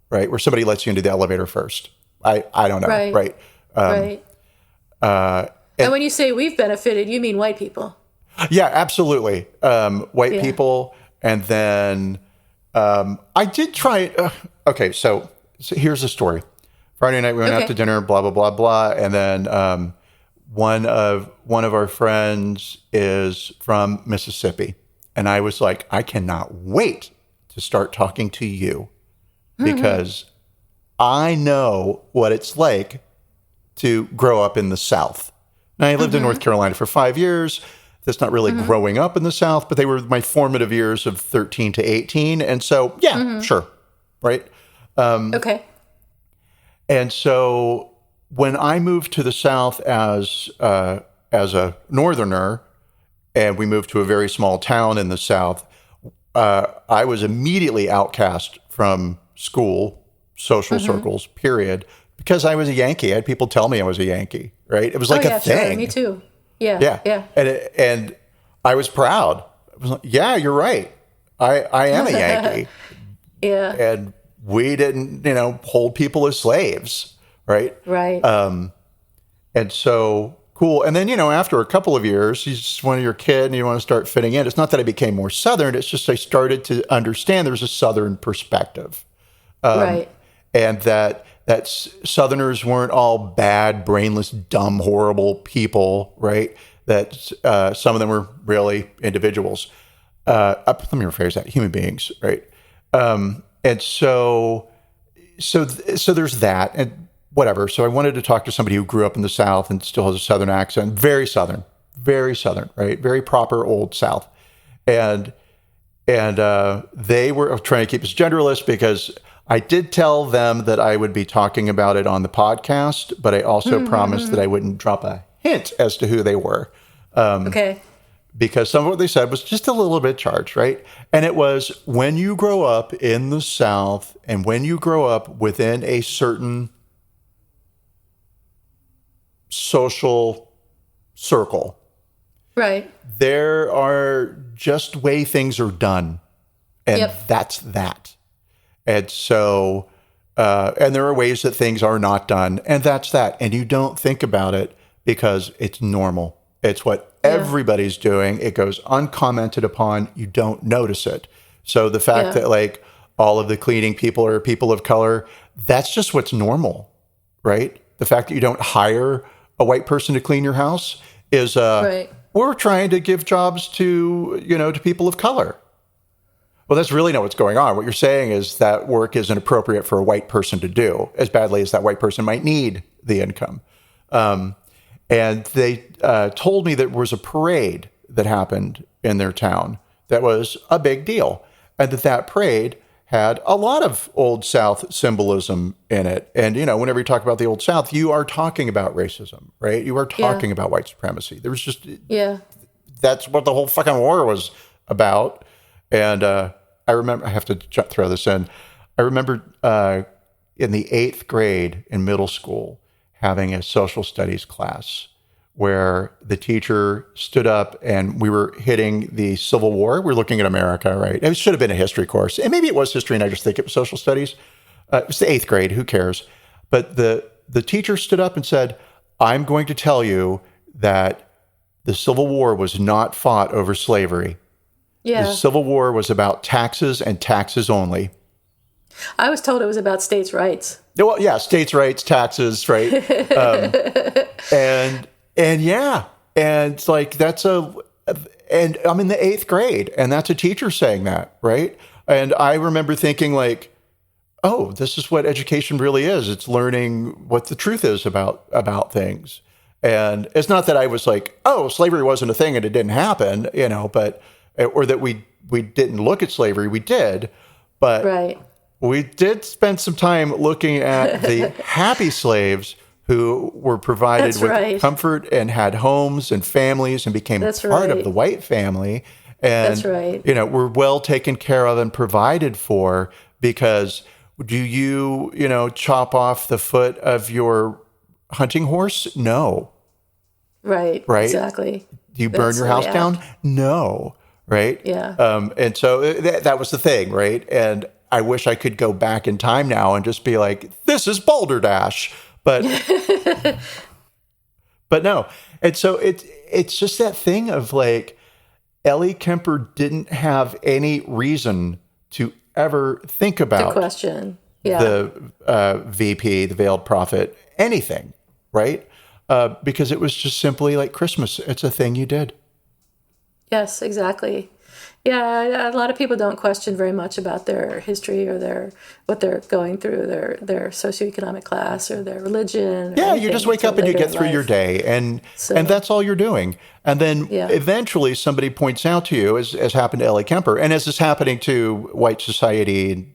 right, where somebody lets you into the elevator first. I don't know, right? And when you say we've benefited, you mean white people. Yeah, absolutely. White people. And then I did try. Okay, so here's the story. Friday night we went out to dinner, blah, blah, blah, blah. And then one of our friends is from Mississippi. And I was like, I cannot wait to start talking to you because I know what it's like to grow up in the South. Now, I lived in North Carolina for 5 years. That's not really growing up in the South, but they were my formative years of 13 to 18. And so, sure. Right. Okay. And so when I moved to the South as as a Northerner, and we moved to a very small town in the South, I was immediately outcast from school, social circles, period, because I was a Yankee. I had people tell me I was a Yankee, right? It was like a thing. Sure. Me too. Yeah. And I was proud. I was like, yeah, you're right. I am a Yankee. Yeah. And we didn't, hold people as slaves, right? Right. And so cool. And then, after a couple of years, when you're a kid and you want to start fitting in, it's not that I became more Southern. It's just I started to understand there's a Southern perspective. Right. And that Southerners weren't all bad, brainless, dumb, horrible people, right? That some of them were really individuals. Let me rephrase that: human beings, right? And so there's that, and whatever. So I wanted to talk to somebody who grew up in the South and still has a Southern accent, very Southern, right? Very proper old South, and they were trying to keep us genderless because I did tell them that I would be talking about it on the podcast, but I also promised that I wouldn't drop a hint as to who they were. Okay. Because some of what they said was just a little bit charged, right? And it was, when you grow up in the South and when you grow up within a certain social circle, right, there are just way things are done. And that's that. And so, and there are ways that things are not done, and that's that. And you don't think about it because it's normal. It's what everybody's doing. It goes uncommented upon. You don't notice it. So the fact that like all of the cleaning people are people of color, that's just what's normal, right? The fact that you don't hire a white person to clean your house is, we're trying to give jobs to, to people of color. Well, that's really not what's going on. What you're saying is that work isn't appropriate for a white person to do, as badly as that white person might need the income. And they told me that there was a parade that happened in their town that was a big deal, and that parade had a lot of Old South symbolism in it. And, whenever you talk about the Old South, you are talking about racism, right? You are talking about white supremacy. There was just, that's what the whole fucking war was about. And I remember, I have to throw this in. I remember in the 8th grade in middle school having a social studies class where the teacher stood up and we were hitting the Civil War. We're looking at America, right? It should have been a history course. And maybe it was history and I just think it was social studies. It was the 8th grade, who cares? But the teacher stood up and said, I'm going to tell you that the Civil War was not fought over slavery. Yeah. The Civil War was about taxes and taxes only. I was told it was about states' rights. Well, yeah, states' rights, taxes, right? And it's like and I'm in the 8th grade, and that's a teacher saying that, right? And I remember thinking like, oh, this is what education really is. It's learning what the truth is about things. And it's not that I was like, oh, slavery wasn't a thing and it didn't happen, but or that we didn't look at slavery. We did, but we did spend some time looking at the happy slaves who were provided with comfort and had homes and families and became part of the white family. And, were well taken care of and provided for, because do you, chop off the foot of your hunting horse? No. Right. Exactly. Do you burn your house down? No. Right. Yeah. And so that was the thing. Right. And I wish I could go back in time now and just be like, this is Balderdash. But no. And so it's just that thing of like, Ellie Kemper didn't have any reason to ever think about the question. The VP, the veiled prophet, anything, right? Because it was just simply like Christmas. It's a thing you did. Yes, exactly. Yeah, a lot of people don't question very much about their history or what they're going through, their socioeconomic class or their religion. Yeah, you just wake up and you get through your day, and that's all you're doing. And then eventually somebody points out to you, as happened to Ellie Kemper, and as is happening to white society,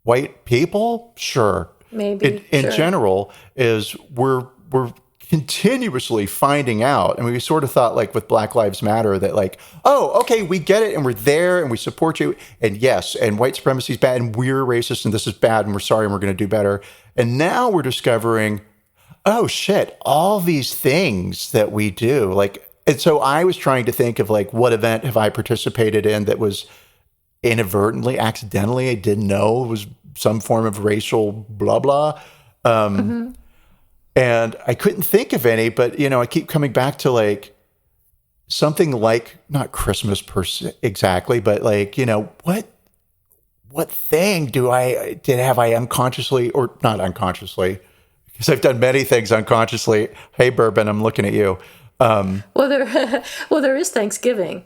white people, sure. Maybe in general, is we're we're continuously finding out. I mean, we sort of thought like with Black Lives Matter that like, oh, okay, we get it and we're there and we support you. And yes, and white supremacy is bad and we're racist and this is bad and we're sorry and we're going to do better. And now we're discovering, oh shit, all these things that we do. Like, and so I was trying to think of like, what event have I participated in that was inadvertently, accidentally, I didn't know it was some form of racial blah, blah. And I couldn't think of any, but, you know, I keep coming back to like something like, not Christmas per se exactly, but like, you know, what thing have I unconsciously, or not unconsciously, because I've done many things unconsciously. Hey, Bourbon, I'm looking at you. Well, there is Thanksgiving.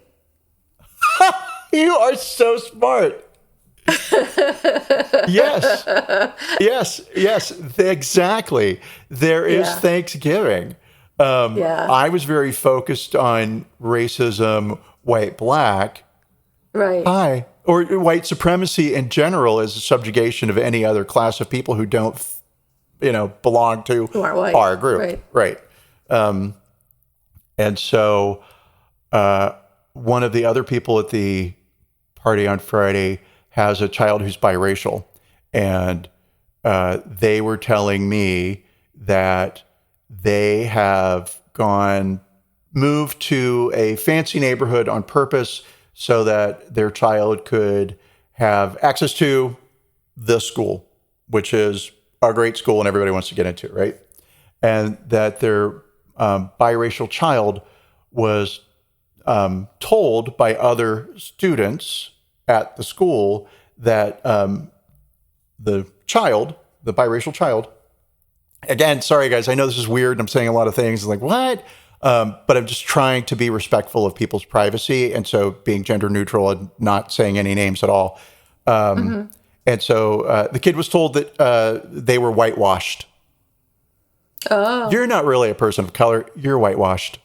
You are so smart. Yes, exactly. There is Thanksgiving. I was very focused on racism, white, black. Right. Hi. Or white supremacy in general as a subjugation of any other class of people who don't, you know, belong to our group. Right. And so one of the other people at the party on Friday has a child who's biracial. And they were telling me that they have moved to a fancy neighborhood on purpose so that their child could have access to the school, which is a great school and everybody wants to get into, right? And that their biracial child was told by other students at the school that the biracial child, again, sorry guys, I know this is weird and I'm saying a lot of things like, what? But I'm just trying to be respectful of people's privacy. And so being gender neutral and not saying any names at all. And so the kid was told that they were whitewashed. Oh. You're not really a person of color. You're whitewashed.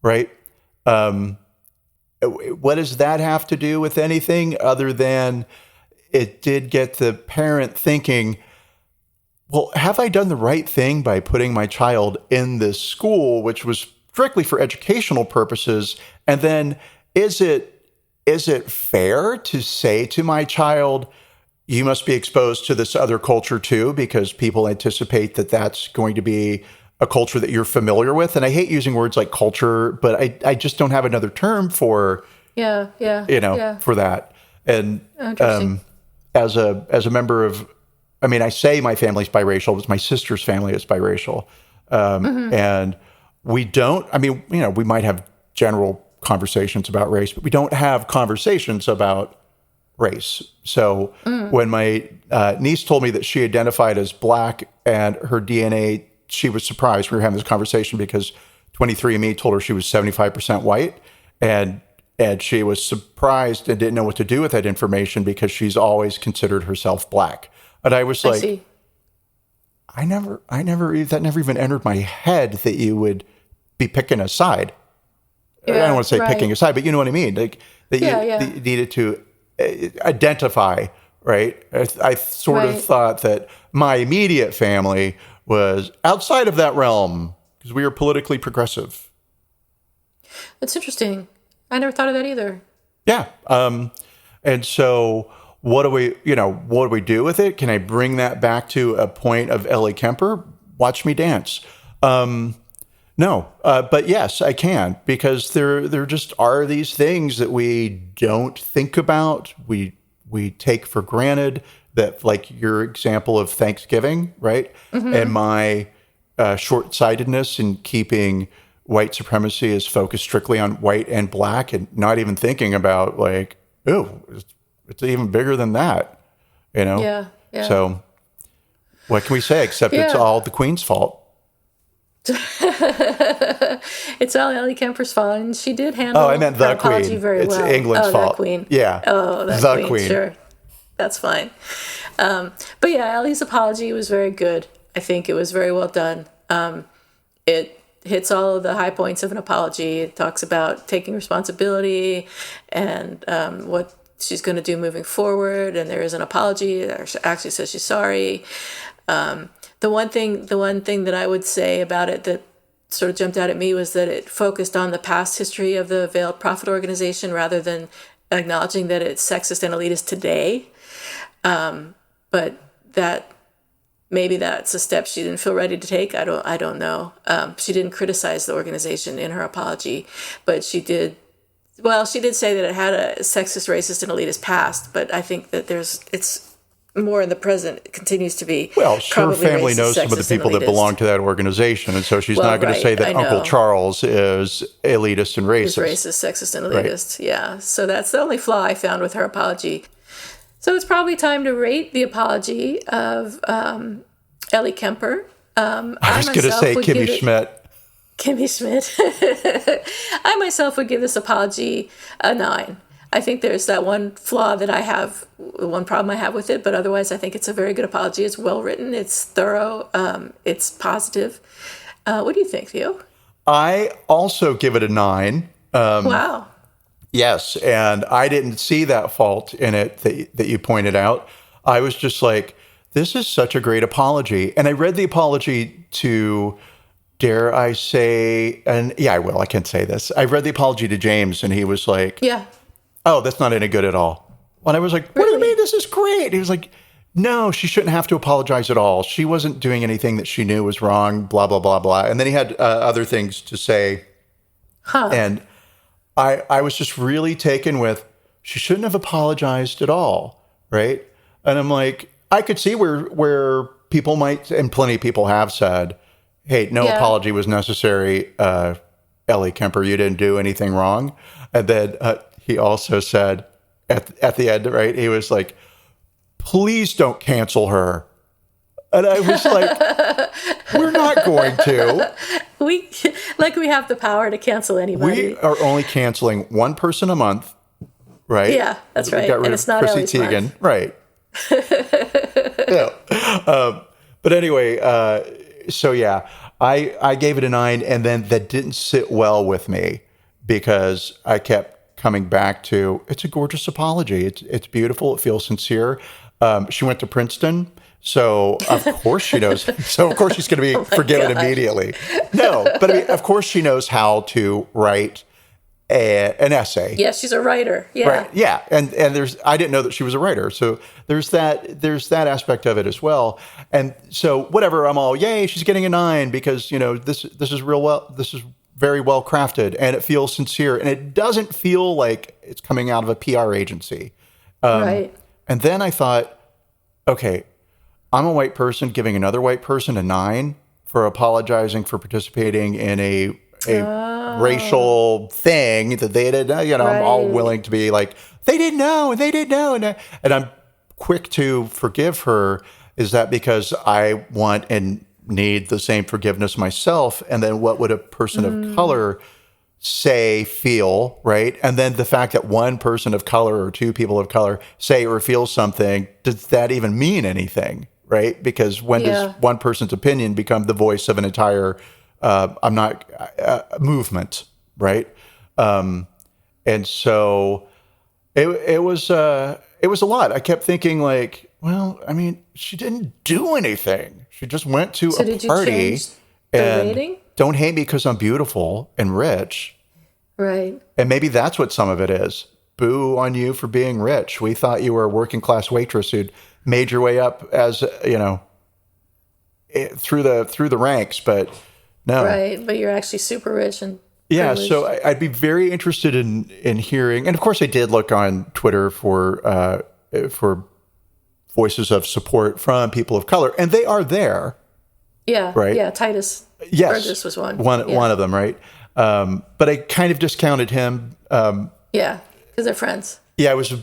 Right? What does that have to do with anything other than it did get the parent thinking, well, have I done the right thing by putting my child in this school, which was strictly for educational purposes? And then is it fair to say to my child, you must be exposed to this other culture too, because people anticipate that that's going to be a culture that you're familiar with? And I hate using words like culture, but I just don't have another term for, for that. And as a member of, I mean, I say my family's biracial, but my sister's family is biracial. And we don't, I mean, you know, we might have general conversations about race, but we don't have conversations about race. So when my niece told me that she identified as black and her DNA, she was surprised. We were having this conversation because 23andMe told her she was 75% white. And she was surprised and didn't know what to do with that information because she's always considered herself black. And I was like, that never even entered my head that you would be picking a side. I don't want to say picking a side, but you know what I mean? Like that you needed to identify, right? I sort of thought that my immediate family was outside of that realm because we are politically progressive. That's interesting. I never thought of that either. Yeah. And so what do we do with it? Can I bring that back to a point of Ellie Kemper? Watch me dance. No, but yes, I can, because there just are these things that we don't think about. We take for granted that, like your example of Thanksgiving, right? And my short-sightedness in keeping white supremacy is focused strictly on white and black and not even thinking about like, oh, it's even bigger than that, you know? Yeah. So what can we say except it's all the Queen's fault? It's all Ellie Kemper's fault, and she did handle I meant the apology Queen. very It's well. England's fault. The Queen. Yeah. Oh, the Queen. Sure. That's fine. But yeah, Ellie's apology was very good. I think it was very well done. It hits all of the high points of an apology. It talks about taking responsibility and what she's going to do moving forward. And there is an apology. It actually says she's sorry. The one thing that I would say about it that sort of jumped out at me was that it focused on the past history of the Veiled Prophet organization rather than acknowledging that it's sexist and elitist today. But that maybe that's a step she didn't feel ready to take. I don't know. She didn't criticize the organization in her apology, but she did. Well, she did say that it had a sexist, racist, and elitist past. But I think that it's more in the present. It continues to be. Well, her family knows some of the people that belong to that organization, and so she's not going to say that Uncle Charles is elitist and racist. He's racist, sexist, and elitist. Right. Yeah. So that's the only flaw I found with her apology. So it's probably time to rate the apology of Ellie Kemper. I was going to say Kimmy Schmidt. Kimmy Schmidt. I myself would give this apology a 9. I think there's that one flaw that I have, one problem I have with it, but otherwise I think it's a very good apology. It's well written, it's thorough, it's positive. What do you think, Theo? I also give it a 9. Wow. Yes, and I didn't see that fault in it that you pointed out. I was just like, this is such a great apology. And I read the apology to, dare I say, and yeah, I will. I can't say this. I read the apology to James, and he was like, yeah. Oh, that's not any good at all. And I was like, what do you mean? This is great. He was like, no, she shouldn't have to apologize at all. She wasn't doing anything that she knew was wrong, blah, blah, blah, blah. And then he had other things to say. And I was just really taken with, she shouldn't have apologized at all, right? And I'm like, I could see where people might, and plenty of people have said, hey, no apology was necessary. Ellie Kemper, you didn't do anything wrong. And then he also said at the end, right, he was like, please don't cancel her. And I was like, we're not going to. We have the power to cancel anybody. We are only canceling one person a month, right? Yeah, that's right. Got rid and of it's not Chrissy Ellie's Teigen, month. Right. Yeah. But anyway, so yeah, I gave it a 9, and then that didn't sit well with me because I kept coming back to, it's a gorgeous apology. It's beautiful. It feels sincere. She went to Princeton. So of course she knows. So of course she's going to be forgiven immediately. No, but I mean, of course she knows how to write an essay. Yeah, she's a writer. Yeah, right. Yeah, and I didn't know that she was a writer. So there's that aspect of it as well. And so whatever, I'm all yay. She's getting a 9 because this is real well. This is very well crafted and it feels sincere and it doesn't feel like it's coming out of a PR agency. Right. And then I thought, okay. I'm a white person giving another white person a 9 for apologizing for participating in a racial thing that they didn't know. Right. I'm all willing to be like, they didn't know, and they didn't know. And I'm quick to forgive her. Is that because I want and need the same forgiveness myself? And then what would a person of color say, feel, right? And then the fact that one person of color or two people of color say or feel something, does that even mean anything? Right? Because when does one person's opinion become the voice of an entire movement, right? And so it was a lot. I kept thinking like, well, I mean, she didn't do anything. She just went to a party and rating? Don't hate me because I'm beautiful and rich. Right. And maybe that's what some of it is. Boo on you for being rich. We thought you were a working class waitress who'd made your way up as through the ranks, but no. Right, but you're actually super rich and privileged. So I'd be very interested in hearing, and of course I did look on Twitter for voices of support from people of color, and they are there. Yeah, right. Yeah, Titus Burgess was one. One of them, right? But I kind of discounted him. Yeah, because they're friends. Yeah, I was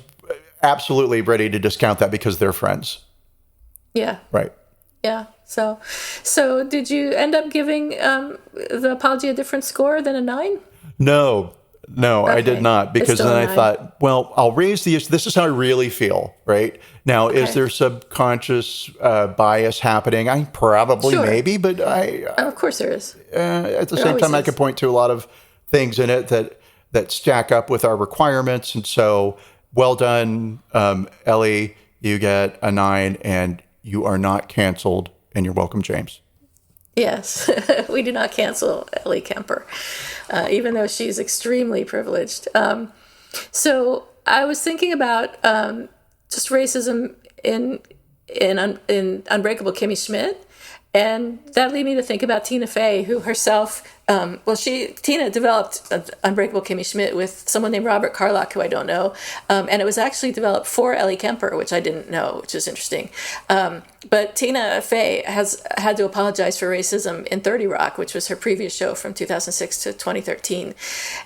absolutely ready to discount that because they're friends. Yeah. Right. Yeah. So did you end up giving the apology a different score than a 9? No, okay. I did not, because then I thought, well, I'll raise the issue. This is how I really feel, right? Now, is there subconscious bias happening? I probably, maybe, but of course there is. At the same time, I could point to a lot of things in it that stack up with our requirements. And so, well done, Ellie. You get a 9, and you are not canceled and you're welcome, James. Yes, we do not cancel Ellie Kemper, even though she's extremely privileged. So I was thinking about just racism in Unbreakable Kimmy Schmidt, and that led me to think about Tina Fey, who herself, Tina developed Unbreakable Kimmy Schmidt with someone named Robert Carlock, who I don't know, and it was actually developed for Ellie Kemper, which I didn't know, which is interesting. But Tina Fey has had to apologize for racism in 30 Rock, which was her previous show from 2006 to 2013.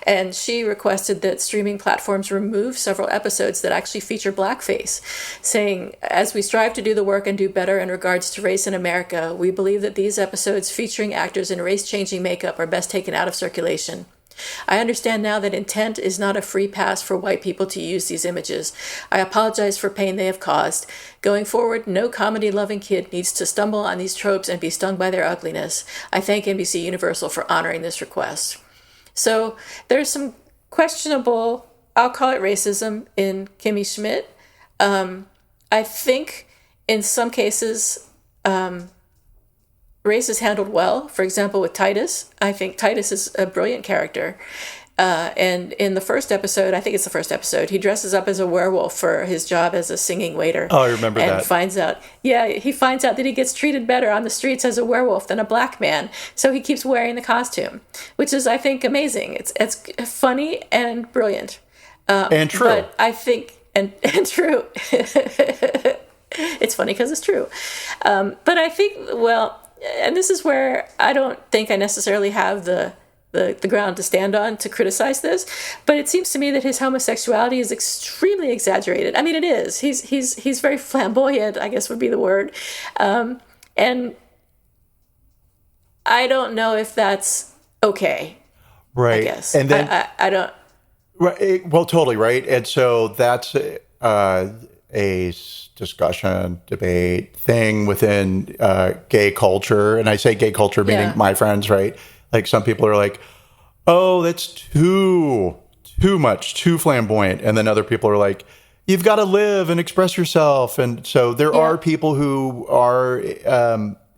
And she requested that streaming platforms remove several episodes that actually feature blackface, saying, as we strive to do the work and do better in regards to race in America, we believe that these episodes featuring actors in race-changing makeup are best taken out of circulation. I understand now that intent is not a free pass for white people to use these images. I apologize for pain they have caused. Going forward, no comedy-loving kid needs to stumble on these tropes and be stung by their ugliness. I thank NBC Universal for honoring this request. So there's some questionable, I'll call it racism, in Kimmy Schmidt. I think in some cases, race is handled well. For example, with Titus, I think Titus is a brilliant character. And in the first episode, I think it's the first episode, he dresses up as a werewolf for his job as a singing waiter. Oh, I remember that. And he finds out that he gets treated better on the streets as a werewolf than a black man. So he keeps wearing the costume, which is, I think, amazing. It's funny and brilliant. And true. But I think, and true. It's funny because it's true. But I think, and this is where I don't think I necessarily have the ground to stand on to criticize this, but it seems to me that his homosexuality is extremely exaggerated. I mean, it is. He's very flamboyant, I guess would be the word. And I don't know if that's okay. Right. I guess. And then I don't. Right. Well, totally. Right. And so that's a discussion, debate thing within gay culture. And I say gay culture meaning my friends, right? Like some people are like, oh, that's too much, too flamboyant. And then other people are like, you've got to live and express yourself. And so there are people who are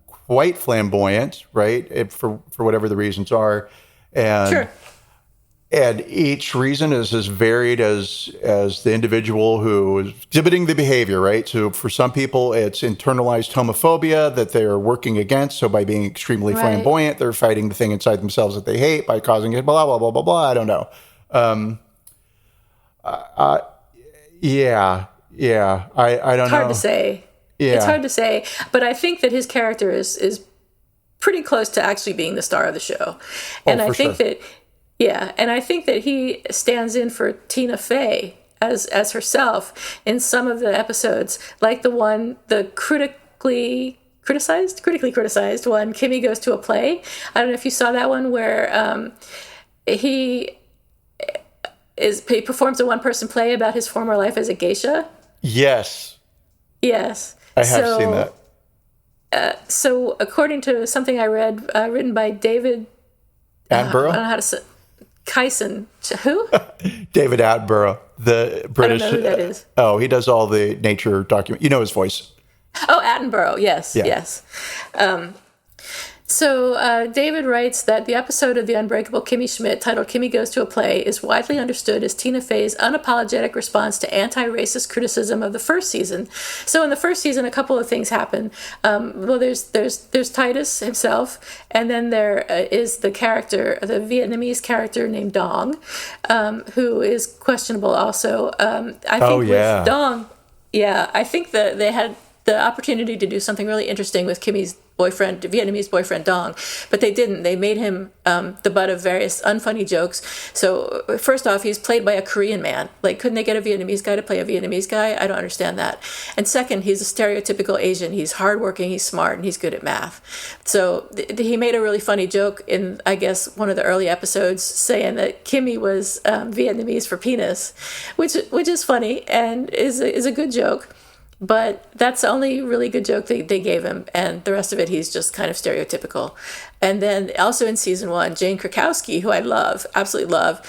quite flamboyant, right? For whatever the reasons are. And sure. And each reason is as varied as the individual who is exhibiting the behavior, right? So for some people, it's internalized homophobia that they're working against. So by being extremely flamboyant, they're fighting the thing inside themselves that they hate by causing it, blah, blah, blah, blah, blah. I don't know. I don't know. It's hard to say. Yeah. It's hard to say. But I think that his character is pretty close to actually being the star of the show. And I think that... Yeah, and I think that he stands in for Tina Fey as herself in some of the episodes, like the critically criticized one, Kimmy Goes to a Play. I don't know if you saw that one where he performs a one-person play about his former life as a geisha. Yes. Yes. I have seen that. So according to something I read, written by David... Attenborough? I don't know how to say... Kyson. Who? David Attenborough, the British. I don't know who that is. Oh, he does all the nature document. You know his voice. Oh, Attenborough. Yes. Yeah. Yes. So David writes that the episode of The Unbreakable Kimmy Schmidt titled Kimmy Goes to a Play is widely understood as Tina Fey's unapologetic response to anti-racist criticism of the first season. So in the first season, a couple of things happen. There's Titus himself, and then there is the Vietnamese character named Dong, who is questionable also. I think with Dong, I think that they had the opportunity to do something really interesting with Kimmy's Vietnamese boyfriend Dong, but they didn't. They made him the butt of various unfunny jokes. So first off, he's played by a Korean man. Like, couldn't they get a Vietnamese guy to play a Vietnamese guy? I don't understand that. And second, he's a stereotypical Asian. He's hardworking, he's smart, and he's good at math. So he made a really funny joke in, I guess, one of the early episodes, saying that Kimmy was Vietnamese for penis, which is funny and is a good joke. But that's the only really good joke they gave him, and the rest of it, he's just kind of stereotypical. And then also in season 1, Jane Krakowski, who I love, absolutely love,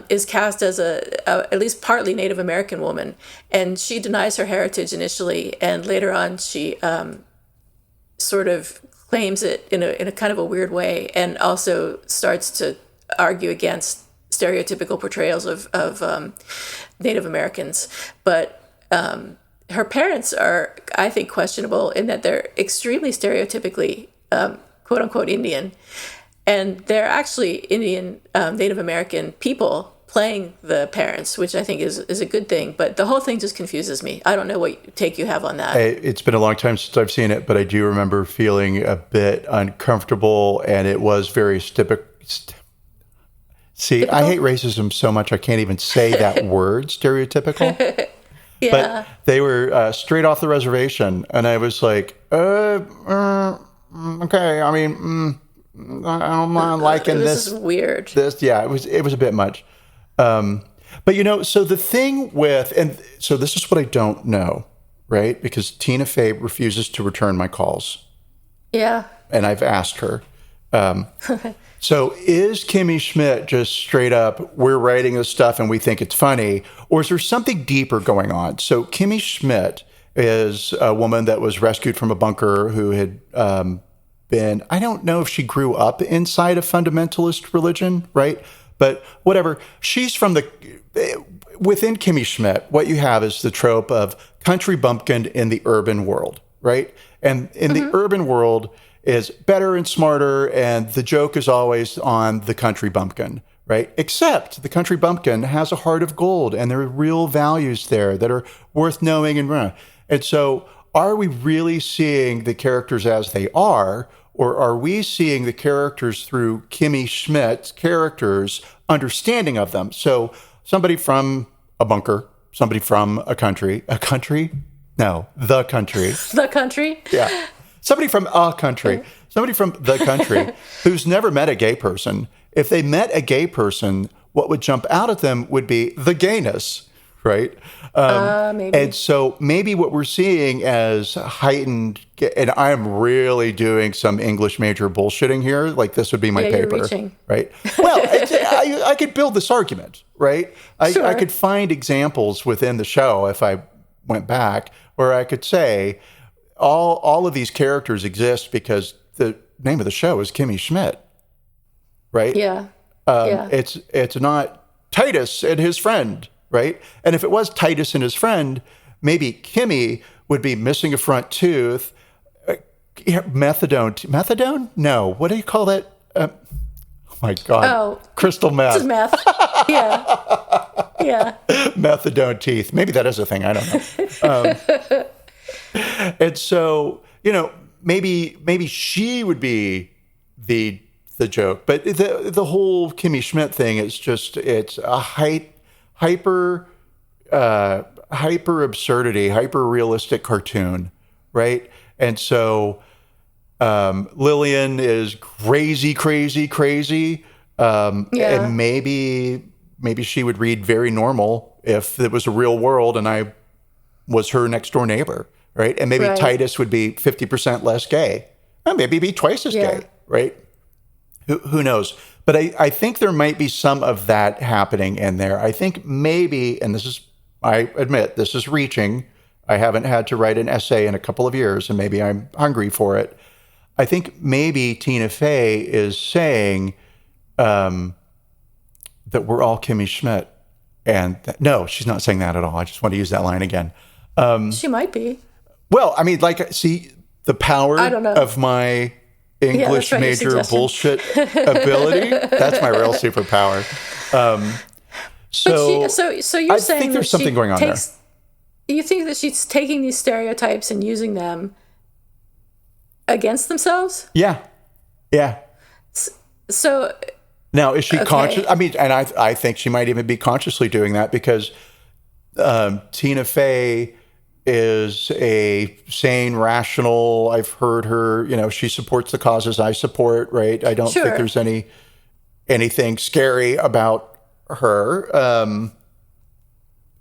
is cast as a at least partly Native American woman, and she denies her heritage initially, and later on she sort of claims it in a kind of a weird way, and also starts to argue against stereotypical portrayals of Native Americans. But her parents are, I think, questionable in that they're extremely stereotypically quote unquote Indian, and they're actually Indian Native American people playing the parents, which I think is a good thing. But the whole thing just confuses me. I don't know what take you have on that. It's been a long time since I've seen it, but I do remember feeling a bit uncomfortable, and it was very typical. See, I hate racism so much I can't even say that word, stereotypical. Yeah. But they were straight off the reservation, and I was like, okay, I mean, I'm not liking this. This is weird. It was a bit much. But, so the thing with, and so this is what I don't know, right? Because Tina Fey refuses to return my calls. Yeah. And I've asked her. So is Kimmy Schmidt just straight up, we're writing this stuff and we think it's funny, or is there something deeper going on? So Kimmy Schmidt is a woman that was rescued from a bunker who had been, I don't know if she grew up inside a fundamentalist religion, right? But whatever, she's from within Kimmy Schmidt, what you have is the trope of country bumpkin in the urban world, right? And in the urban world is better and smarter, and the joke is always on the country bumpkin, right? Except the country bumpkin has a heart of gold, and there are real values there that are worth knowing. And so are we really seeing the characters as they are, or are we seeing the characters through Kimmy Schmidt's characters' understanding of them? So somebody from a bunker, somebody from the country, The country? Yeah. Somebody from the country who's never met a gay person. If they met a gay person, what would jump out at them would be the gayness, right? Maybe. And so maybe what we're seeing as heightened, and I'm really doing some English major bullshitting here, like this would be my paper, you're reaching. right? Well, I could build this argument, right? Sure. I could find examples within the show if I went back where I could say, all of these characters exist because the name of the show is Kimmy Schmidt, right? Yeah. It's not Titus and his friend, right? And if it was Titus and his friend, maybe Kimmy would be missing a front tooth. Methadone? No. What do you call that? Oh my God. Oh. Crystal meth. This is meth. Yeah. Methadone teeth. Maybe that is a thing. I don't know. And so, maybe she would be the joke, but the whole Kimmy Schmidt thing is just, it's a hyper absurdity, hyper realistic cartoon, right? And so Lillian is crazy. And maybe she would read very normal if it was a real world and I was her next door neighbor. Right. And maybe Titus would be 50% less gay. Or maybe be twice as gay. Right. Who knows? But I think there might be some of that happening in there. I think maybe, and I admit, this is reaching. I haven't had to write an essay in a couple of years, and maybe I'm hungry for it. I think maybe Tina Fey is saying that we're all Kimmy Schmidt. And no, she's not saying that at all. I just want to use that line again. She might be. Well, I mean, see the power of my English major bullshit ability. That's my real superpower. So you're saying think there's something going on there. You think that she's taking these stereotypes and using them against themselves? Yeah. So now, is she conscious? I mean, and I think she might even be consciously doing that because Tina Fey is a sane, rational. I've heard her, she supports the causes I support, right? I don't think there's anything scary about her.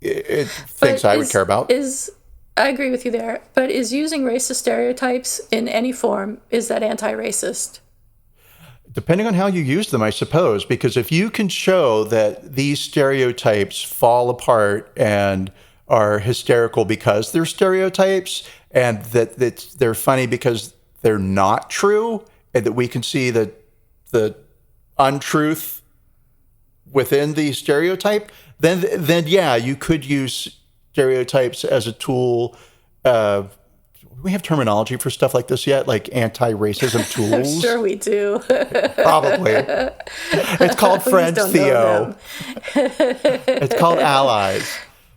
Things I would care about. I agree with you there, but is using racist stereotypes in any form, is that anti-racist? Depending on how you use them, I suppose, because if you can show that these stereotypes fall apart and are hysterical because they're stereotypes, and that they're funny because they're not true and that we can see the untruth within the stereotype, then yeah, you could use stereotypes as a tool. We have terminology for stuff like this yet, like anti-racism tools? I'm sure we do. Probably. It's called friends, Theo. It's called allies.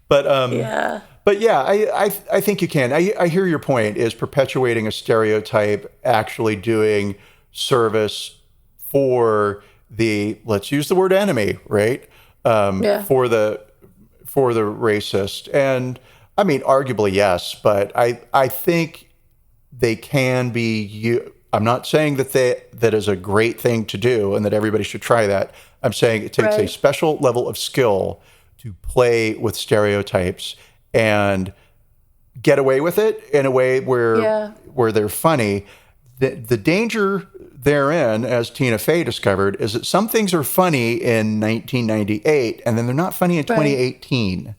But yeah. But yeah, I think you can. I hear your point, is perpetuating a stereotype actually doing service for the, let's use the word enemy, right? For the racist. And I mean, arguably, yes, but I think they can be. I'm not saying that is a great thing to do and that everybody should try that. I'm saying it takes a special level of skill to play with stereotypes and get away with it in a way where they're funny. The danger therein, as Tina Fey discovered, is that some things are funny in 1998 and then they're not funny in 2018.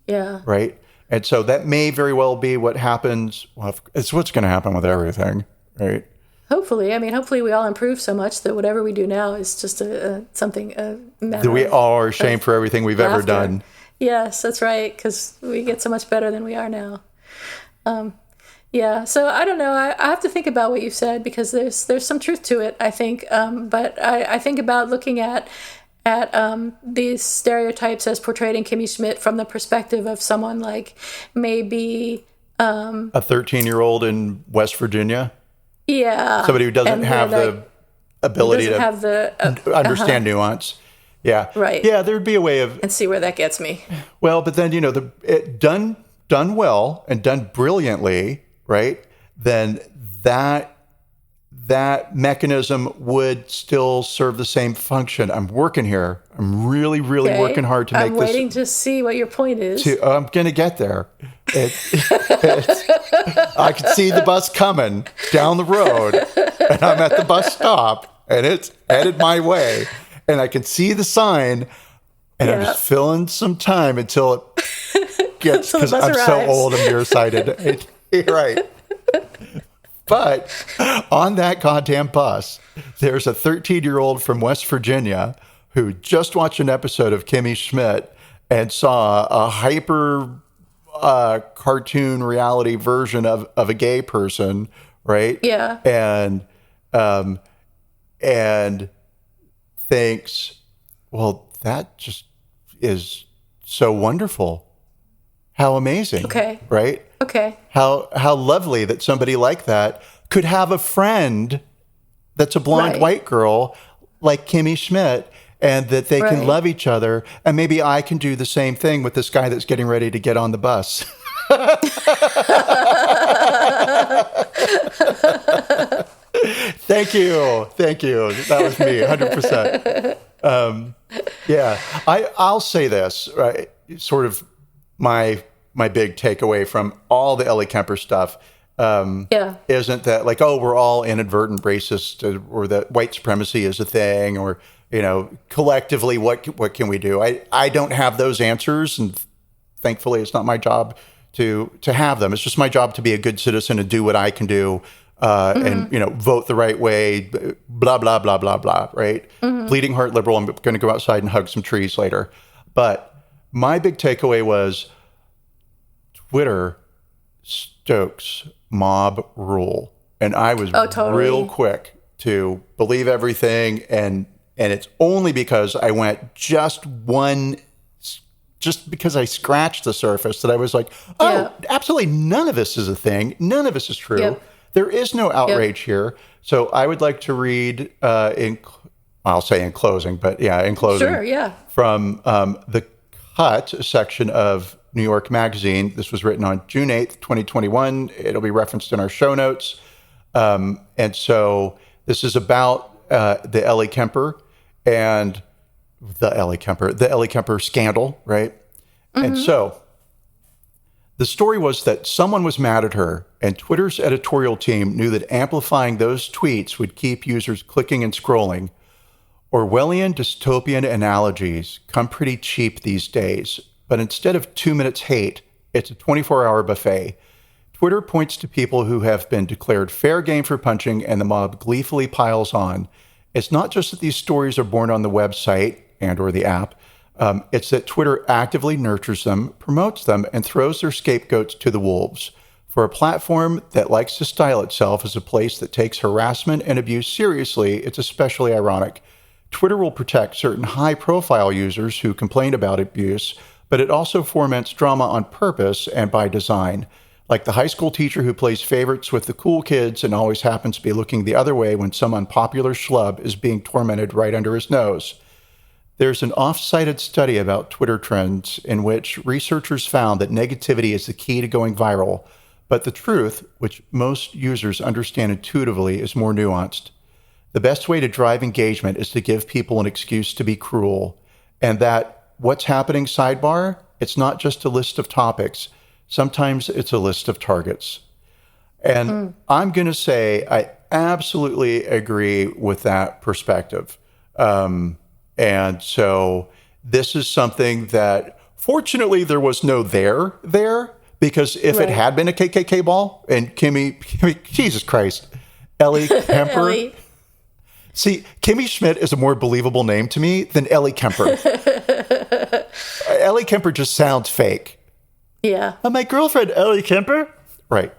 Yeah. Right. And so that may very well be what happens. Well, it's what's going to happen with everything, right? Hopefully. I mean, hopefully we all improve so much that whatever we do now is just a matter that we all are ashamed for everything we've ever done. Yes, that's right, because we get so much better than we are now. Yeah, so I don't know. I have to think about what you said, because there's some truth to it, I think. But I think about looking at these stereotypes as portrayed in Kimmy Schmidt from the perspective of someone like maybe a 13-year-old in West Virginia. Yeah, somebody who doesn't have the ability to understand nuance. Yeah, right. Yeah, there'd be a way of, and see where that gets me. Well, but then done well and done brilliantly, right? Then that mechanism would still serve the same function. I'm working here. I'm really working hard to make this. I'm waiting to see what your point is. I'm going to get there. I can see the bus coming down the road, and I'm at the bus stop, and it's headed my way, and I can see the sign, and I'm just filling some time until it gets, because I'm so old and nearsighted. Right. But on that goddamn bus, there's a 13-year-old from West Virginia who just watched an episode of Kimmy Schmidt and saw a hyper cartoon reality version of a gay person, right? Yeah. And thinks, well, that just is so wonderful. How amazing. Okay. Right? Okay. How lovely that somebody like that could have a friend that's a blonde white girl like Kimmy Schmidt, and that they can love each other. And maybe I can do the same thing with this guy that's getting ready to get on the bus. Thank you. That was me, 100%. Yeah, I'll say this, right? Sort of my big takeaway from all the Ellie Kemper stuff isn't that like, oh, we're all inadvertent racist, or that white supremacy is a thing, or, collectively, what can we do? I don't have those answers, and thankfully it's not my job to have them. It's just my job to be a good citizen and do what I can do, and vote the right way, blah blah blah blah blah, right? Bleeding heart liberal. I'm going to go outside and hug some trees later. But my big takeaway was Twitter stokes mob rule, and I was real quick to believe everything, and it's only because I went just because I scratched the surface that I was like, absolutely none of this is a thing. None of this is true. Yep. There is no outrage here. So I would like to read, I'll say in closing, but in closing, from the Cut section of New York Magazine. This was written on June 8th, 2021. It'll be referenced in our show notes. And so this is about the Ellie Kemper and the Ellie Kemper scandal, right? And so the story was that someone was mad at her, and Twitter's editorial team knew that amplifying those tweets would keep users clicking and scrolling. Orwellian dystopian analogies come pretty cheap these days, but instead of 2 minutes hate, it's a 24-hour buffet. Twitter points to people who have been declared fair game for punching, and the mob gleefully piles on. It's not just that these stories are born on the website and or the app. It's that Twitter actively nurtures them, promotes them, and throws their scapegoats to the wolves. For a platform that likes to style itself as a place that takes harassment and abuse seriously, it's especially ironic. Twitter will protect certain high-profile users who complain about abuse, but it also foments drama on purpose and by design. Like the high school teacher who plays favorites with the cool kids and always happens to be looking the other way when some unpopular schlub is being tormented right under his nose. There's an oft-cited study about Twitter trends in which researchers found that negativity is the key to going viral, but the truth, which most users understand intuitively, is more nuanced. The best way to drive engagement is to give people an excuse to be cruel, and that what's happening sidebar, it's not just a list of topics. Sometimes it's a list of targets. And I'm going to say I absolutely agree with that perspective. And so this is something that, fortunately, there was no there, because if it had been a KKK ball, and Kimmy, Jesus Christ, Ellie Kemper. Ellie. See, Kimmy Schmidt is a more believable name to me than Ellie Kemper. Ellie Kemper just sounds fake. Yeah. My girlfriend, Ellie Kemper. Right.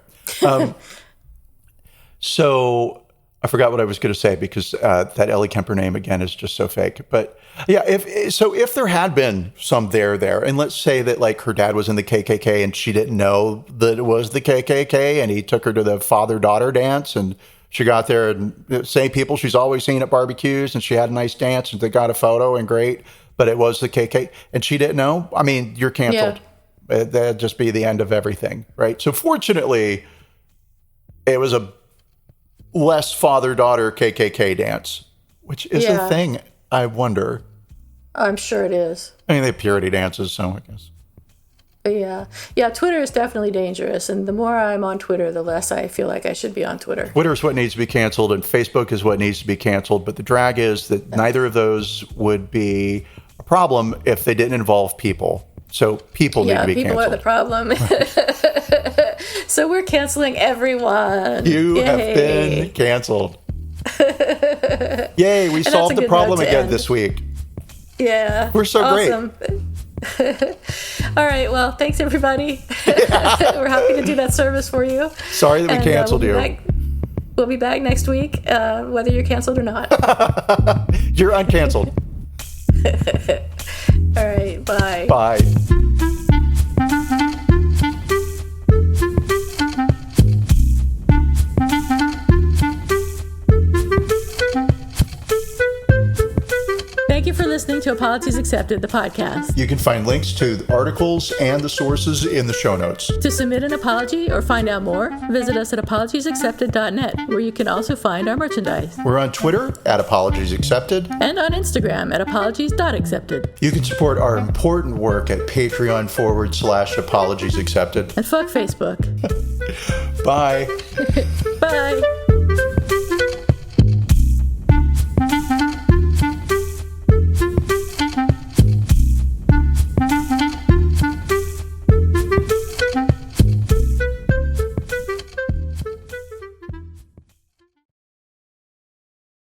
So I forgot what I was going to say because that Ellie Kemper name, again, is just so fake. But yeah, if there had been some there, and let's say that like her dad was in the KKK and she didn't know that it was the KKK and he took her to the father-daughter dance and she got there and same people she's always seen at barbecues and she had a nice dance and they got a photo and great, but it was the KKK and she didn't know. I mean, you're canceled. Yeah. That'd just be the end of everything, right? So fortunately, it was a less father-daughter KKK dance, which is a thing, I wonder. I'm sure it is. I mean, they have purity dances, so I guess. Yeah, Twitter is definitely dangerous, and the more I'm on Twitter, the less I feel like I should be on Twitter. Twitter is what needs to be canceled, and Facebook is what needs to be canceled, but the drag is that neither of those would be a problem if they didn't involve people. So people need to be canceled. Yeah, people are the problem. So we're canceling everyone. You have been canceled. Yay, we solved the problem again this week. Yeah. We're so awesome. Great. All right, well, thanks everybody. We're happy to do that service for you. Sorry that we canceled you. We'll be back next week, whether you're canceled or not. You're uncanceled. All right, bye. Bye. Thank you for listening to Apologies Accepted, the podcast. You can find links to the articles and the sources in the show notes. To submit an apology or find out more, visit us at apologiesaccepted.net, where you can also find our merchandise. We're on Twitter at Apologies Accepted. And on Instagram at apologies.accepted. You can support our important work at Patreon.com/Apologies Accepted. And fuck Facebook. Bye. Bye.